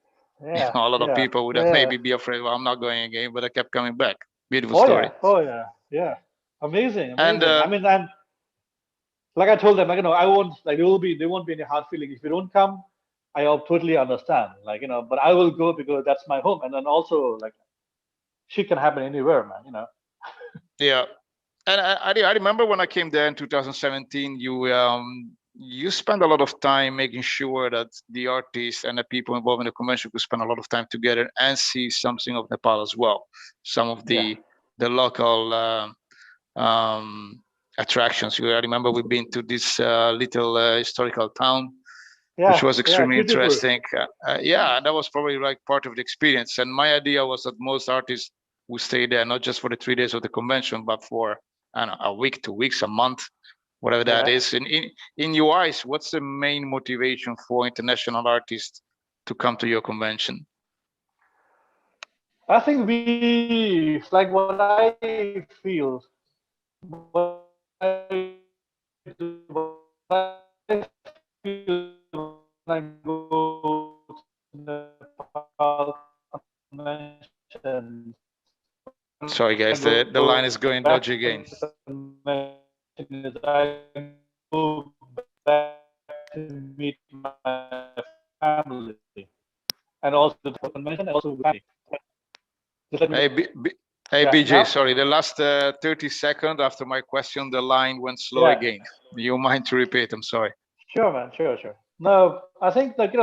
Yeah, A lot of yeah, people would have yeah. maybe be afraid, well, I'm not going again, but they kept coming back. Beautiful Oh story. yeah, oh yeah, yeah. Amazing, And amazing. I mean, and like I told them, like, I won't, like, there won't be any hard feeling if you don't come. I totally understand, like, but I will go because that's my home, and then also like, shit can happen anywhere, man. Yeah, and I remember when I came there in 2017, you spent a lot of time making sure that the artists and the people involved in the convention could spend a lot of time together and see something of Nepal as well. Some of the local attractions. I remember we've been to this little historical town, which was extremely interesting. Yeah, that was probably like part of the experience. And my idea was that most artists would stay there, not just for the 3 days of the convention, but for I don't know, a week, 2 weeks, a month, whatever that is. And in your eyes, what's the main motivation for international artists to come to your convention? I think we, like, what I feel, what I feel when I go to Nepal convention. Sorry, guys, the line is going dodgy again. Is I go back to meet my family, and also the convention, and also family. Hey, Bijay, sorry, the last 30 seconds after my question, the line went slow again. Do you mind to repeat? I'm sorry. Sure, man. Sure. No, I think like,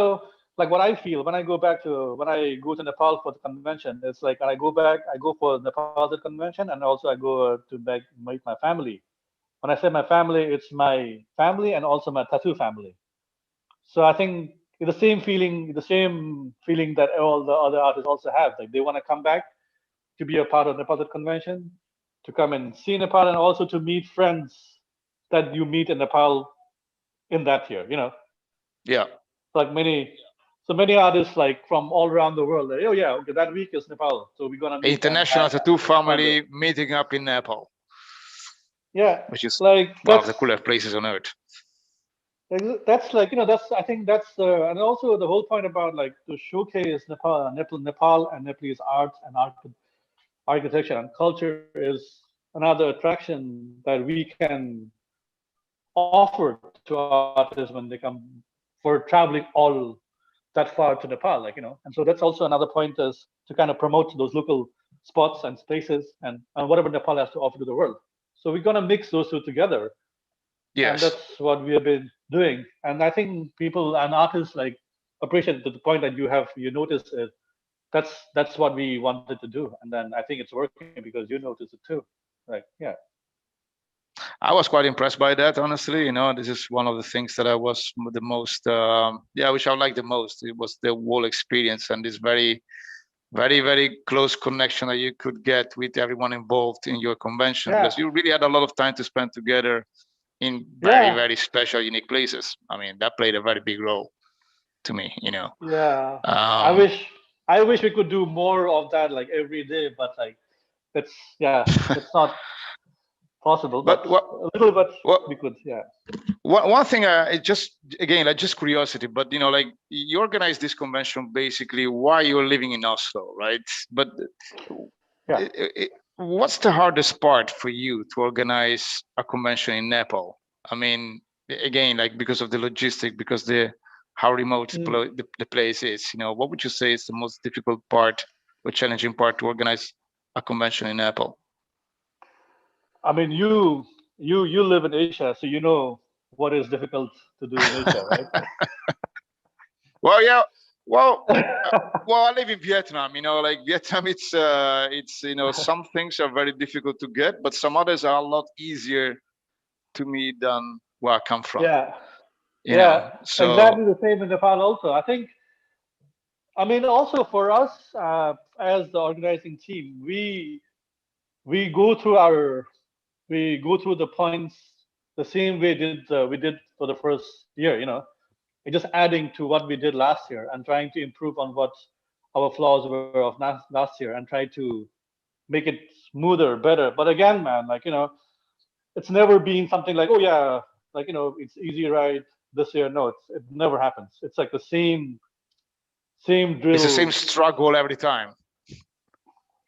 like what I feel when I go to Nepal for the convention, it's like I go for Nepal convention, and also I go to back meet my family. When I say my family, it's my family and also my tattoo family. So I think the same feeling that all the other artists also have. Like they want to come back to be a part of Nepal convention, to come and see Nepal, and also to meet friends that you meet in Nepal in that year. Yeah. Like many artists like from all around the world. Like, oh yeah, okay, that week is Nepal, so we're gonna meet international tattoo family meeting up in Nepal. Yeah, which is like one of the coolest places on earth. That's like I think that's and also the whole point about like to showcase Nepal and Nepalese art and architecture and culture is another attraction that we can offer to artists when they come for traveling all that far to Nepal, like and so that's also another point is to kind of promote those local spots and spaces and whatever Nepal has to offer to the world. So we're gonna mix those two together. Yes. And that's what we have been doing. And I think people and artists like appreciate the point that you notice it. That's what we wanted to do. And then I think it's working because you notice it too. Like, yeah. I was quite impressed by that, honestly. This is one of the things that I was the most, which I like the most. It was the whole experience and this very, very, very close connection that you could get with everyone involved in your convention, because you really had a lot of time to spend together in very, very special, unique places. I mean, that played a very big role to me, Yeah. I wish we could do more of that like every day, but like it's not possible. But a little bit we could, yeah. One thing, it just again, like just curiosity, but you know, like you organize this convention basically while you're living in Oslo, right? But Yeah. what's the hardest part for you to organize a convention in Nepal? I mean, again, like because of the logistic, because how remote the place is, you know, what would you say is the most difficult part or challenging part to organize a convention in Nepal? I mean, you live in Asia, so you know what is difficult to do in Asia, right? Well, yeah. Well, I live in Vietnam. You know, like Vietnam, it's you know, some things are very difficult to get, but some others are a lot easier to me than where I come from. Yeah, You know, so exactly the same in Nepal also. I think, I mean, also for us as the organizing team, we go through the points the same way we did for the first year. You know, we're just adding to what we did last year and trying to improve on what our flaws were of last year and try to make it smoother, better. But again, man, like, you know, it's never been something like, oh yeah, like, you know, it's easy right this year. No, it never happens. It's like the same it's the same drill. struggle every time.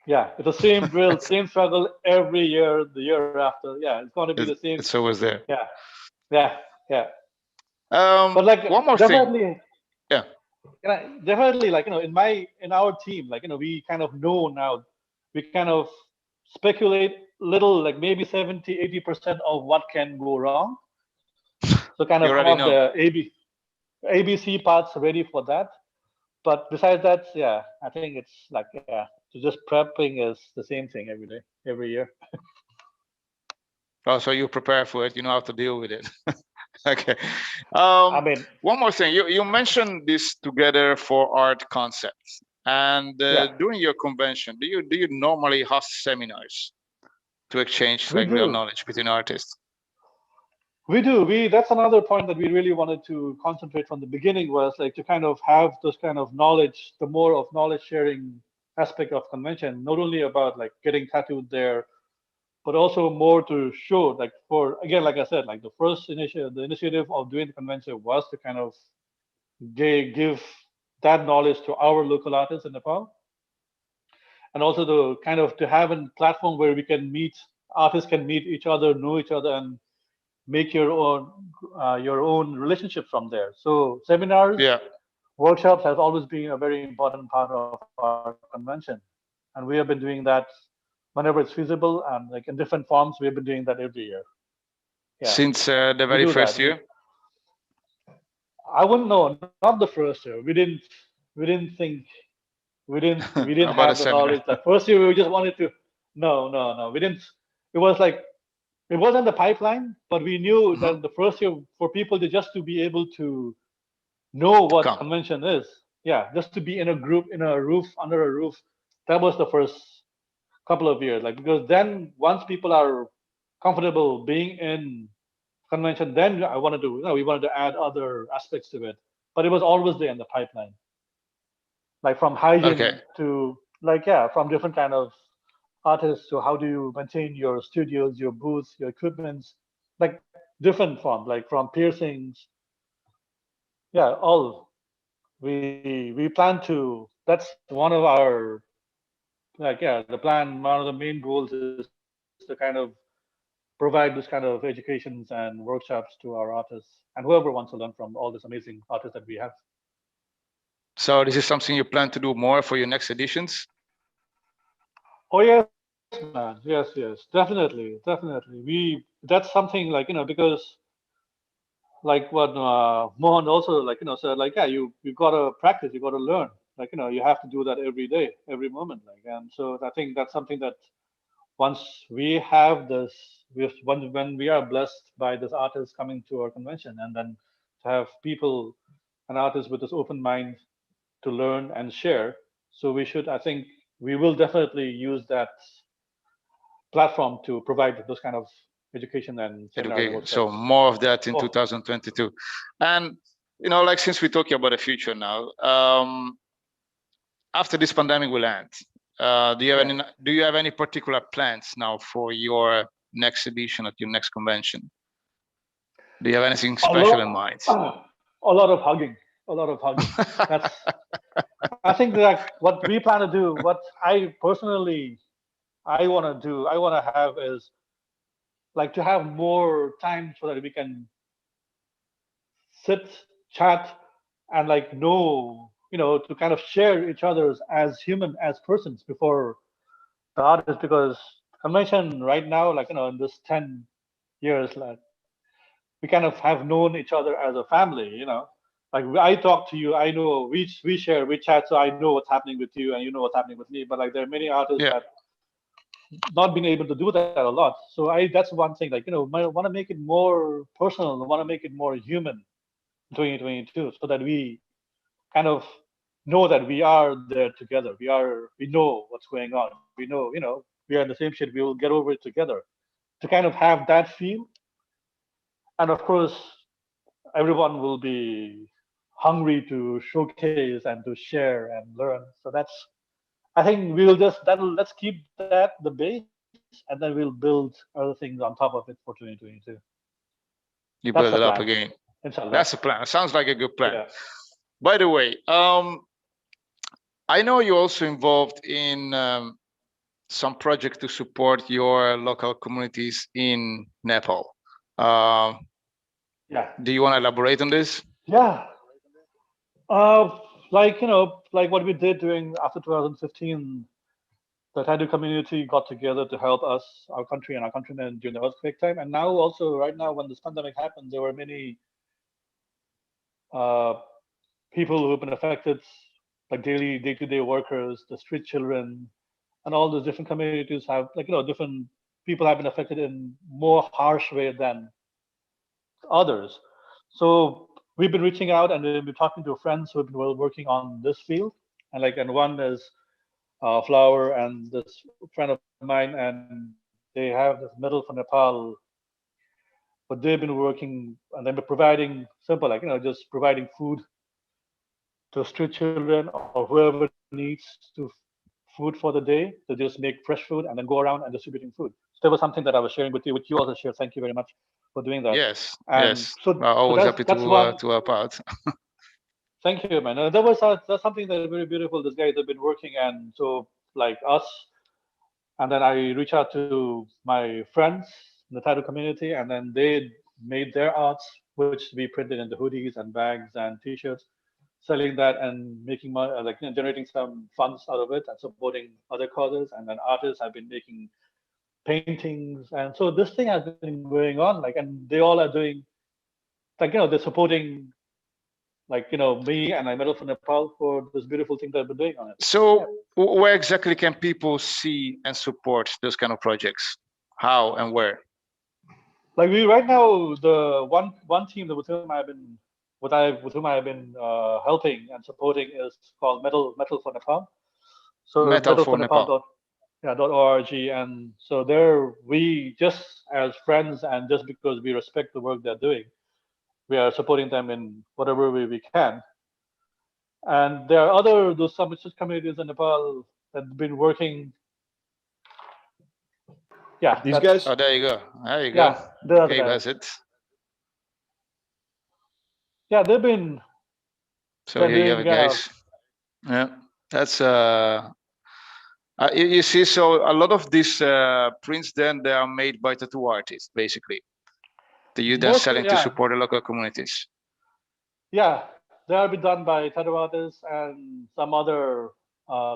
Yeah, it's the same drill, same struggle every year, the year after. Yeah, it's going to be the same. It's always there. Yeah. But like, one more definitely, thing. Yeah. Definitely, like, you know, in our team, like, you know, we kind of know now, we kind of speculate little, like maybe 70-80% of what can go wrong. So kind of You already have know. the ABC parts ready for that. But besides that, yeah, I think it's like, yeah, so just prepping is the same thing every day, every year. Oh, so you prepare for it, you know how to deal with it. Okay. I mean, one more thing. You mentioned this together for art concepts, and during your convention, do you normally host seminars to exchange like real knowledge between artists? We do. That's another point that we really wanted to concentrate from the beginning, was like to kind of have those kind of knowledge, the more of knowledge sharing aspect of convention, not only about like getting tattooed there, but also more to show, like, for, again, like I said, like the first initiative of doing the convention was to kind of give that knowledge to our local artists in Nepal, and also to kind of to have a platform where we can meet, artists can meet each other, know each other, and make your own relationship from there. So seminars, workshops has always been a very important part of our convention, and we have been doing that whenever it's feasible, and like in different forms. We have been doing that every year. Yeah. Since the very first year. I wouldn't know, not the first year. We didn't think we didn't have the knowledge. That first year we just wanted to. No. We didn't. It was like, it wasn't the pipeline, but we knew that the first year for people to just to be able to know what convention is. Yeah, just to be in a group, in a roof, under a roof. That was the first couple of years. Like, because then once people are comfortable being in convention, then we wanted to add other aspects to it. But it was always there in the pipeline. Like from hygiene to like, yeah, from different kind of artists to how do you maintain your studios, your booths, your equipments, like different forms, like from piercings. Yeah, all we plan to. That's one of our, like, yeah, the plan. One of the main goals is to kind of provide this kind of educations and workshops to our artists and whoever wants to learn from all these amazing artists that we have. So this is something you plan to do more for your next editions? Oh yes, man. Yes, definitely. That's something, like, you know, because like what Mohan also, like, you know, said, like, yeah, you gotta practice, you gotta learn, like, you know, you have to do that every day, every moment, like, and so I think that's something that once we have this, when we are blessed by this artist coming to our convention, and then to have people and artists with this open mind to learn and share. So I think we will definitely use that platform to provide those kind of education and seminars and workshops. So more of that in 2022. And, you know, like, since we're talking about the future now, after this pandemic will end, do you have any particular plans now for your next edition at your next convention? Do you have anything special in mind? A lot of hugging. A lot of hugging. That's. I think that what we plan to do, what I personally, I want to do, I want to have is like to have more time so that we can sit, chat, and like know, to kind of share each other's as human, as persons before the artist. Because convention right now, like in this 10 years, like we kind of have known each other as a family. Like I talk to you, I know we share, we chat, so I know what's happening with you, and you know what's happening with me. But like there are many artists Yeah. that not being able to do that a lot. So that's one thing. Like I want to make it more personal. I want to make it more human. 2022, so that we kind of know that we are there together. We know what's going on. We know, we are in the same shit. We will get over it together. To kind of have that feel, and of course, everyone will be hungry to showcase and to share and learn. So I think let's keep that the base, and then we'll build other things on top of it for 2022. You That's build the it up plan. again. Inshallah. That's a plan. It sounds like a good plan. Yeah. By the way, I know you're also involved in some project to support your local communities in Nepal. Yeah. Do you want to elaborate on this? Yeah. Like like what we did during after 2015, the Hindu community got together to help us, our country, and our countrymen during the earthquake time. And now also, right now, when this pandemic happened, there were many uh, people who have been affected, like day-to-day workers, the street children, and all those different communities have, like different people have been affected in more harsh way than others. So we've been reaching out and we've been talking to friends who have been working on this field, and one is Flower and this friend of mine, and they have this medal for Nepal, but they've been working and they've been providing simple, just providing food to street children or whoever needs to food for the day. They just make fresh food and then go around and distributing food. So that was something that I was sharing with you, which you also shared. Thank you very much for doing that. Yes, And yes. so, Always happy that's one. to help out. Thank you, man. That's something that's very beautiful. These guys have been working, and so like us, and then I reach out to my friends in the title community, and then they made their arts, which we printed into hoodies and bags and T-shirts, selling that and making money, generating some funds out of it and supporting other causes. And then artists have been making paintings, and so this thing has been going on. And they all are doing, they're supporting, me and my medal for Nepal for this beautiful thing that I've been doing on it. So where exactly can people see and support those kind of projects? How and where? Like we right now, the one team that with whom I've been helping and supporting is called Metal for Nepal. So Metal for metalfornepal. .org, and so there we just as friends and just because we respect the work they're doing, we are supporting them in whatever way we can. And there are those submissive communities in Nepal that have been working. Yeah, These guys? Oh, there you go. There you yeah, go. Gabe has it. Yeah, they've been. So here you have it, guys. Yeah, that's you see. So a lot of these prints then they are made by tattoo artists, basically. That you then selling to support the local communities. Yeah, they are been done by tattoo artists and some other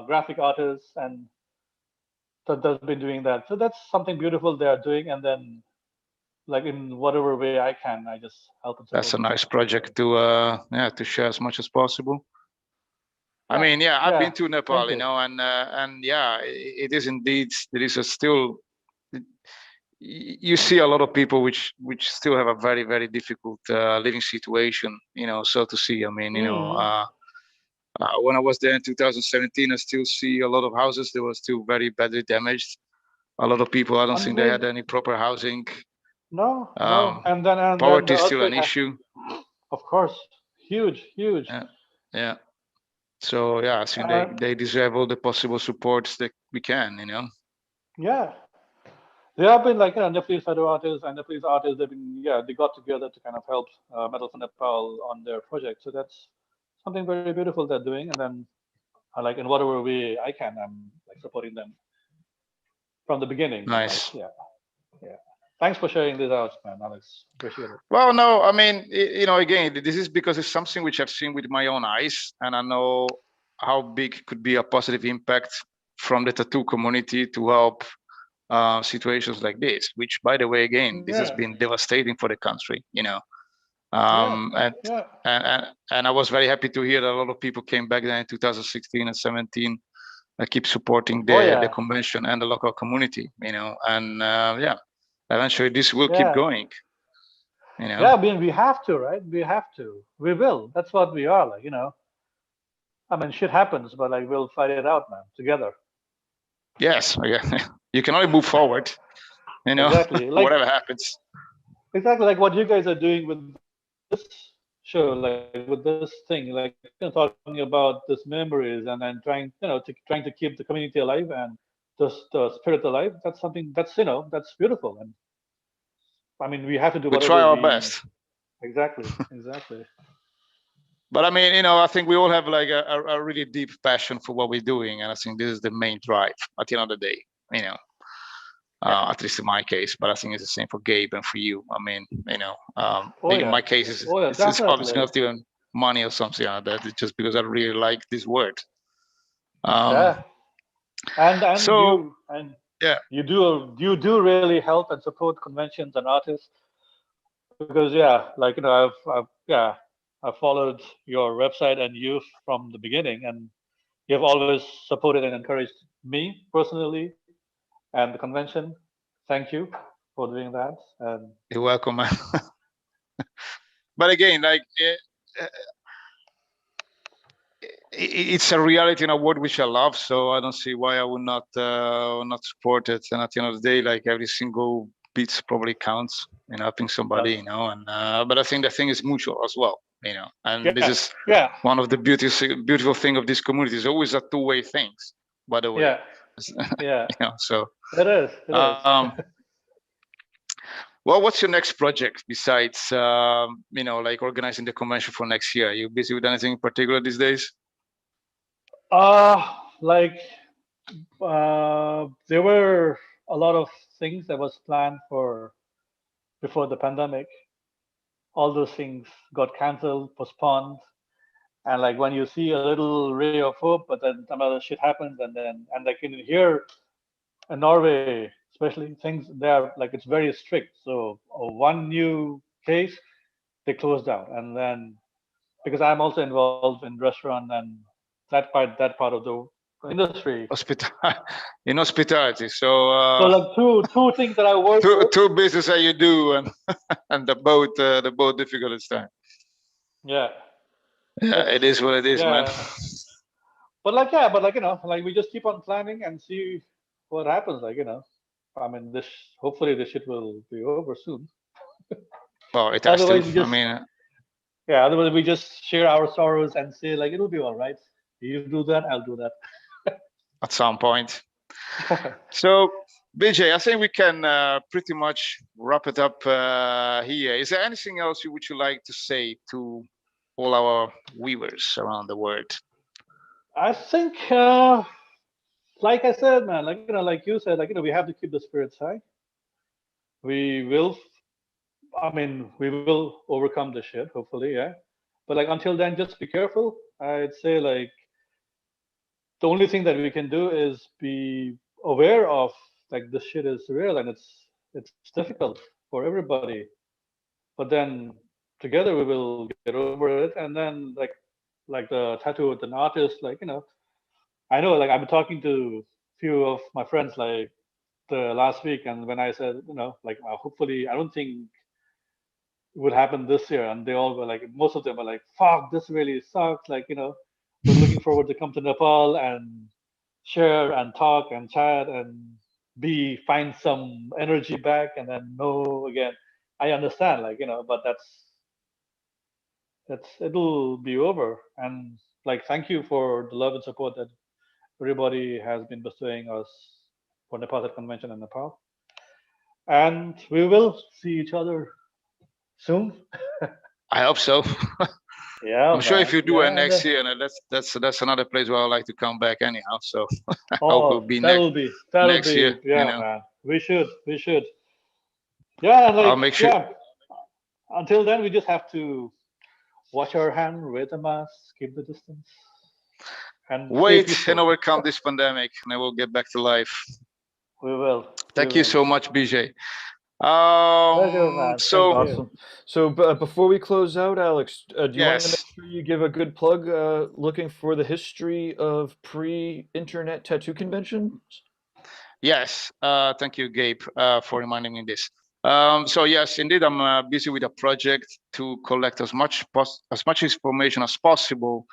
graphic artists, and that has been doing that. So that's something beautiful they are doing, and then like in whatever way I can, I just help and support. That's a nice project to share as much as possible. I mean, I've been to Nepal, and yeah, it is indeed. There is still. You see a lot of people which still have a very, very difficult living situation, so to see. I mean, when I was there in 2017, I still see a lot of houses that were still very badly damaged. A lot of people, I don't think they had any proper housing. No. And then poverty is still an issue. Of course, huge. Yeah. So yeah, I think they deserve all the possible supports that we can, Yeah. there have been like Nepalese photo artists and Nepalese artists. They've been they got together to kind of help Metal for Nepal on their project. So that's something very beautiful they're doing. And then like in whatever way I can, I'm like supporting them from the beginning. And like Nice. yeah. Thanks for sharing this out, man, Alex. Appreciate it. Well, no, I mean, again, this is because it's something which I've seen with my own eyes, and I know how big could be a positive impact from the tattoo community to help situations like this. Which, by the way, again, this has been devastating for the country. And Yeah. and I was very happy to hear that a lot of people came back then in 2016 and 17. I keep supporting the convention and the local community. And eventually this will keep going. Yeah, I mean, we have to, right? We have to. We will. That's what we are, like, I mean, shit happens, but like we'll fight it out, man, together. Yes, you can only move forward, Exactly. Like, whatever happens. Exactly like what you guys are doing with this show, like with this thing, like talking about this memories and then trying to keep the community alive and the spirit alive. That's something that's beautiful. And I mean, we have to do We whatever try our we best. Exactly. But I mean, I think we all have like a really deep passion for what we're doing, and I think this is the main drive at the end of the day. At least in my case, but I think it's the same for Gabe and for you. I mean, in my case, it's obviously not even money or something like that. It's just because I really like this word. And so you do really help and support conventions and artists because like I've followed your website and you from the beginning, and you have always supported and encouraged me personally and the convention. Thank you for doing that. And you're welcome, man. But again, like it's a reality and a word which I love, so I don't see why I would not support it. And at the end of the day, like every single bit probably counts in helping somebody, And but I think the thing is mutual as well, And this is one of the beautiful thing of this community. It's always a two-way things, by the way. So it is. Well, what's your next project besides like organizing the convention for next year? Are you busy with anything in particular these days? Like there were a lot of things that was planned for before the pandemic. All those things got canceled, postponed, and like when you see a little ray of hope, but then some other shit happens, and like in here in Norway, especially things there, like it's very strict. So one new case, they close down, and then because I'm also involved in restaurant and that part of the industry, hospitality. So like two things that I work two business that you do, and and the boat difficult this time. Yeah, it is what it is, man. But like like we just keep on planning and see what happens. Like I mean, hopefully this shit will be over soon. Well, it has to. Otherwise we just share our sorrows and say like it'll be all right. You do that, I'll do that. At some point. So, Bijay, I think we can pretty much wrap it up here. Is there anything else you would like to say to all our viewers around the world? I think, like I said, man, like like you said, like we have to keep the spirits high. We will. I mean, we will overcome the shit, hopefully, yeah. But like until then, just be careful. I'd say like the only thing that we can do is be aware of like this shit is real and it's difficult for everybody. But then together we will get over it. And then like the tattoo with an artist, like I know like I've been talking to a few of my friends like the last week, and when I said like hopefully I don't think it would happen this year, and they all were like, most of them were like, fuck, this really sucks, like we're looking forward to come to Nepal and share and talk and chat and find some energy back, and then no again. I understand, like but it'll be over. And like thank you for the love and support that everybody has been bestowing us for Nepal Convention in Nepal. And we will see each other soon. I hope so. Yeah, I'm sure man. if you do Yeah, it next year, and that's another place where I like to come back anyhow. So I hope it'll oh, be that'll next year. be, yeah, man. We should. Yeah, and I'll like, make sure. yeah. Until then, we just have to wash our hand, wear the mask, keep the distance, and stay Wait and peaceful. overcome this pandemic, and then we'll get back to life. We will. Thank you so much, Bijay. Pleasure, man. So Thank you. Awesome. So before we close out, Alex, do you want to make yes, sure you give a good plug looking for the history of pre-internet tattoo conventions? yes. Thank you, Gabe, for reminding me this. So yes, indeed, I'm busy with a project to collect as much information as possible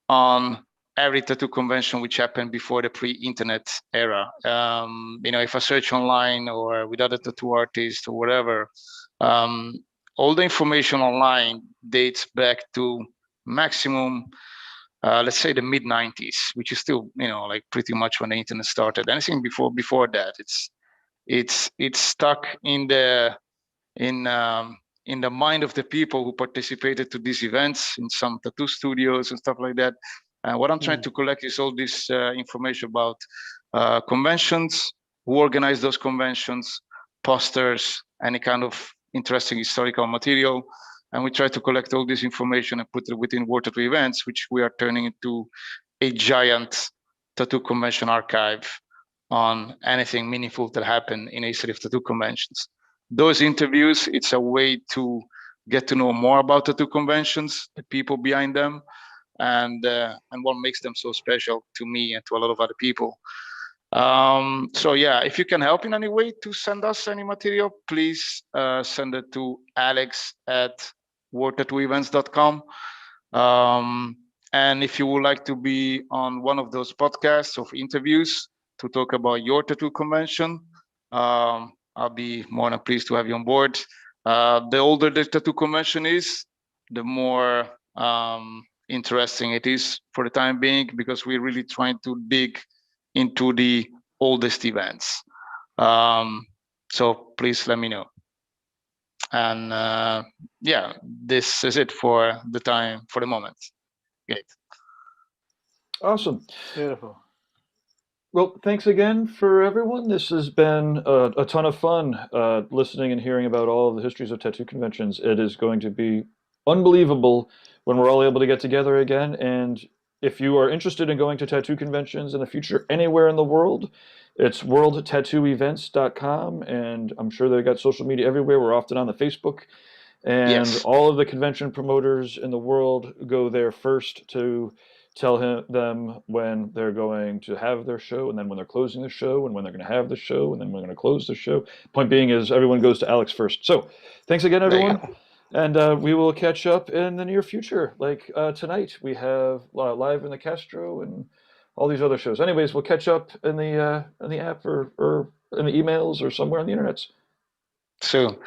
on every tattoo convention which happened before the pre-internet era. If I search online or with other tattoo artists or whatever, all the information online dates back to maximum, let's say the mid 90s, which is still, like pretty much when the internet started. Anything before that, it's stuck in the mind of the people who participated to these events in some tattoo studios and stuff like that. And what I'm trying to collect is all this information about conventions, who organized those conventions, posters, any kind of interesting historical material. And we try to collect all this information and put it within World Tattoo Events, which we are turning into a giant tattoo convention archive on anything meaningful that happened in a history of tattoo conventions. Those interviews, it's a way to get to know more about tattoo conventions, the people behind them, and what makes them so special to me and to a lot of other people. So yeah, if you can help in any way to send us any material, please send it to alex@worldtattooevents.com. And if you would like to be on one of those podcasts of interviews to talk about your tattoo convention, I'll be more than pleased to have you on board. The older the tattoo convention is, the more interesting it is for the time being, because we're really trying to dig into the oldest events. So please let me know. And yeah, this is it for the moment. Great. Awesome. Beautiful. Well, thanks again for everyone. This has been a ton of fun listening and hearing about all of the histories of tattoo conventions. It is going to be unbelievable when we're all able to get together again. And if you are interested in going to tattoo conventions in the future anywhere in the world, it's worldtattooevents.com. And I'm sure they've got social media everywhere. We're often on the Facebook. And Yes. all of the convention promoters in the world go there first to tell them when they're going to have their show, and then when they're closing the show, and when they're going to have the show, and then when they're going to close the show. Point being is everyone goes to Alex first. So thanks again, everyone. And we will catch up in the near future. Like tonight, we have Live in the Castro and all these other shows. Anyways, we'll catch up in the app or in the emails or somewhere on the internet. So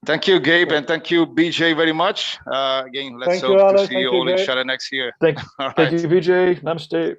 thank you, Gabe, and thank you, Bijay, very much. Again, let's hope to see you all each other next year. Thank you, Bijay. Namaste.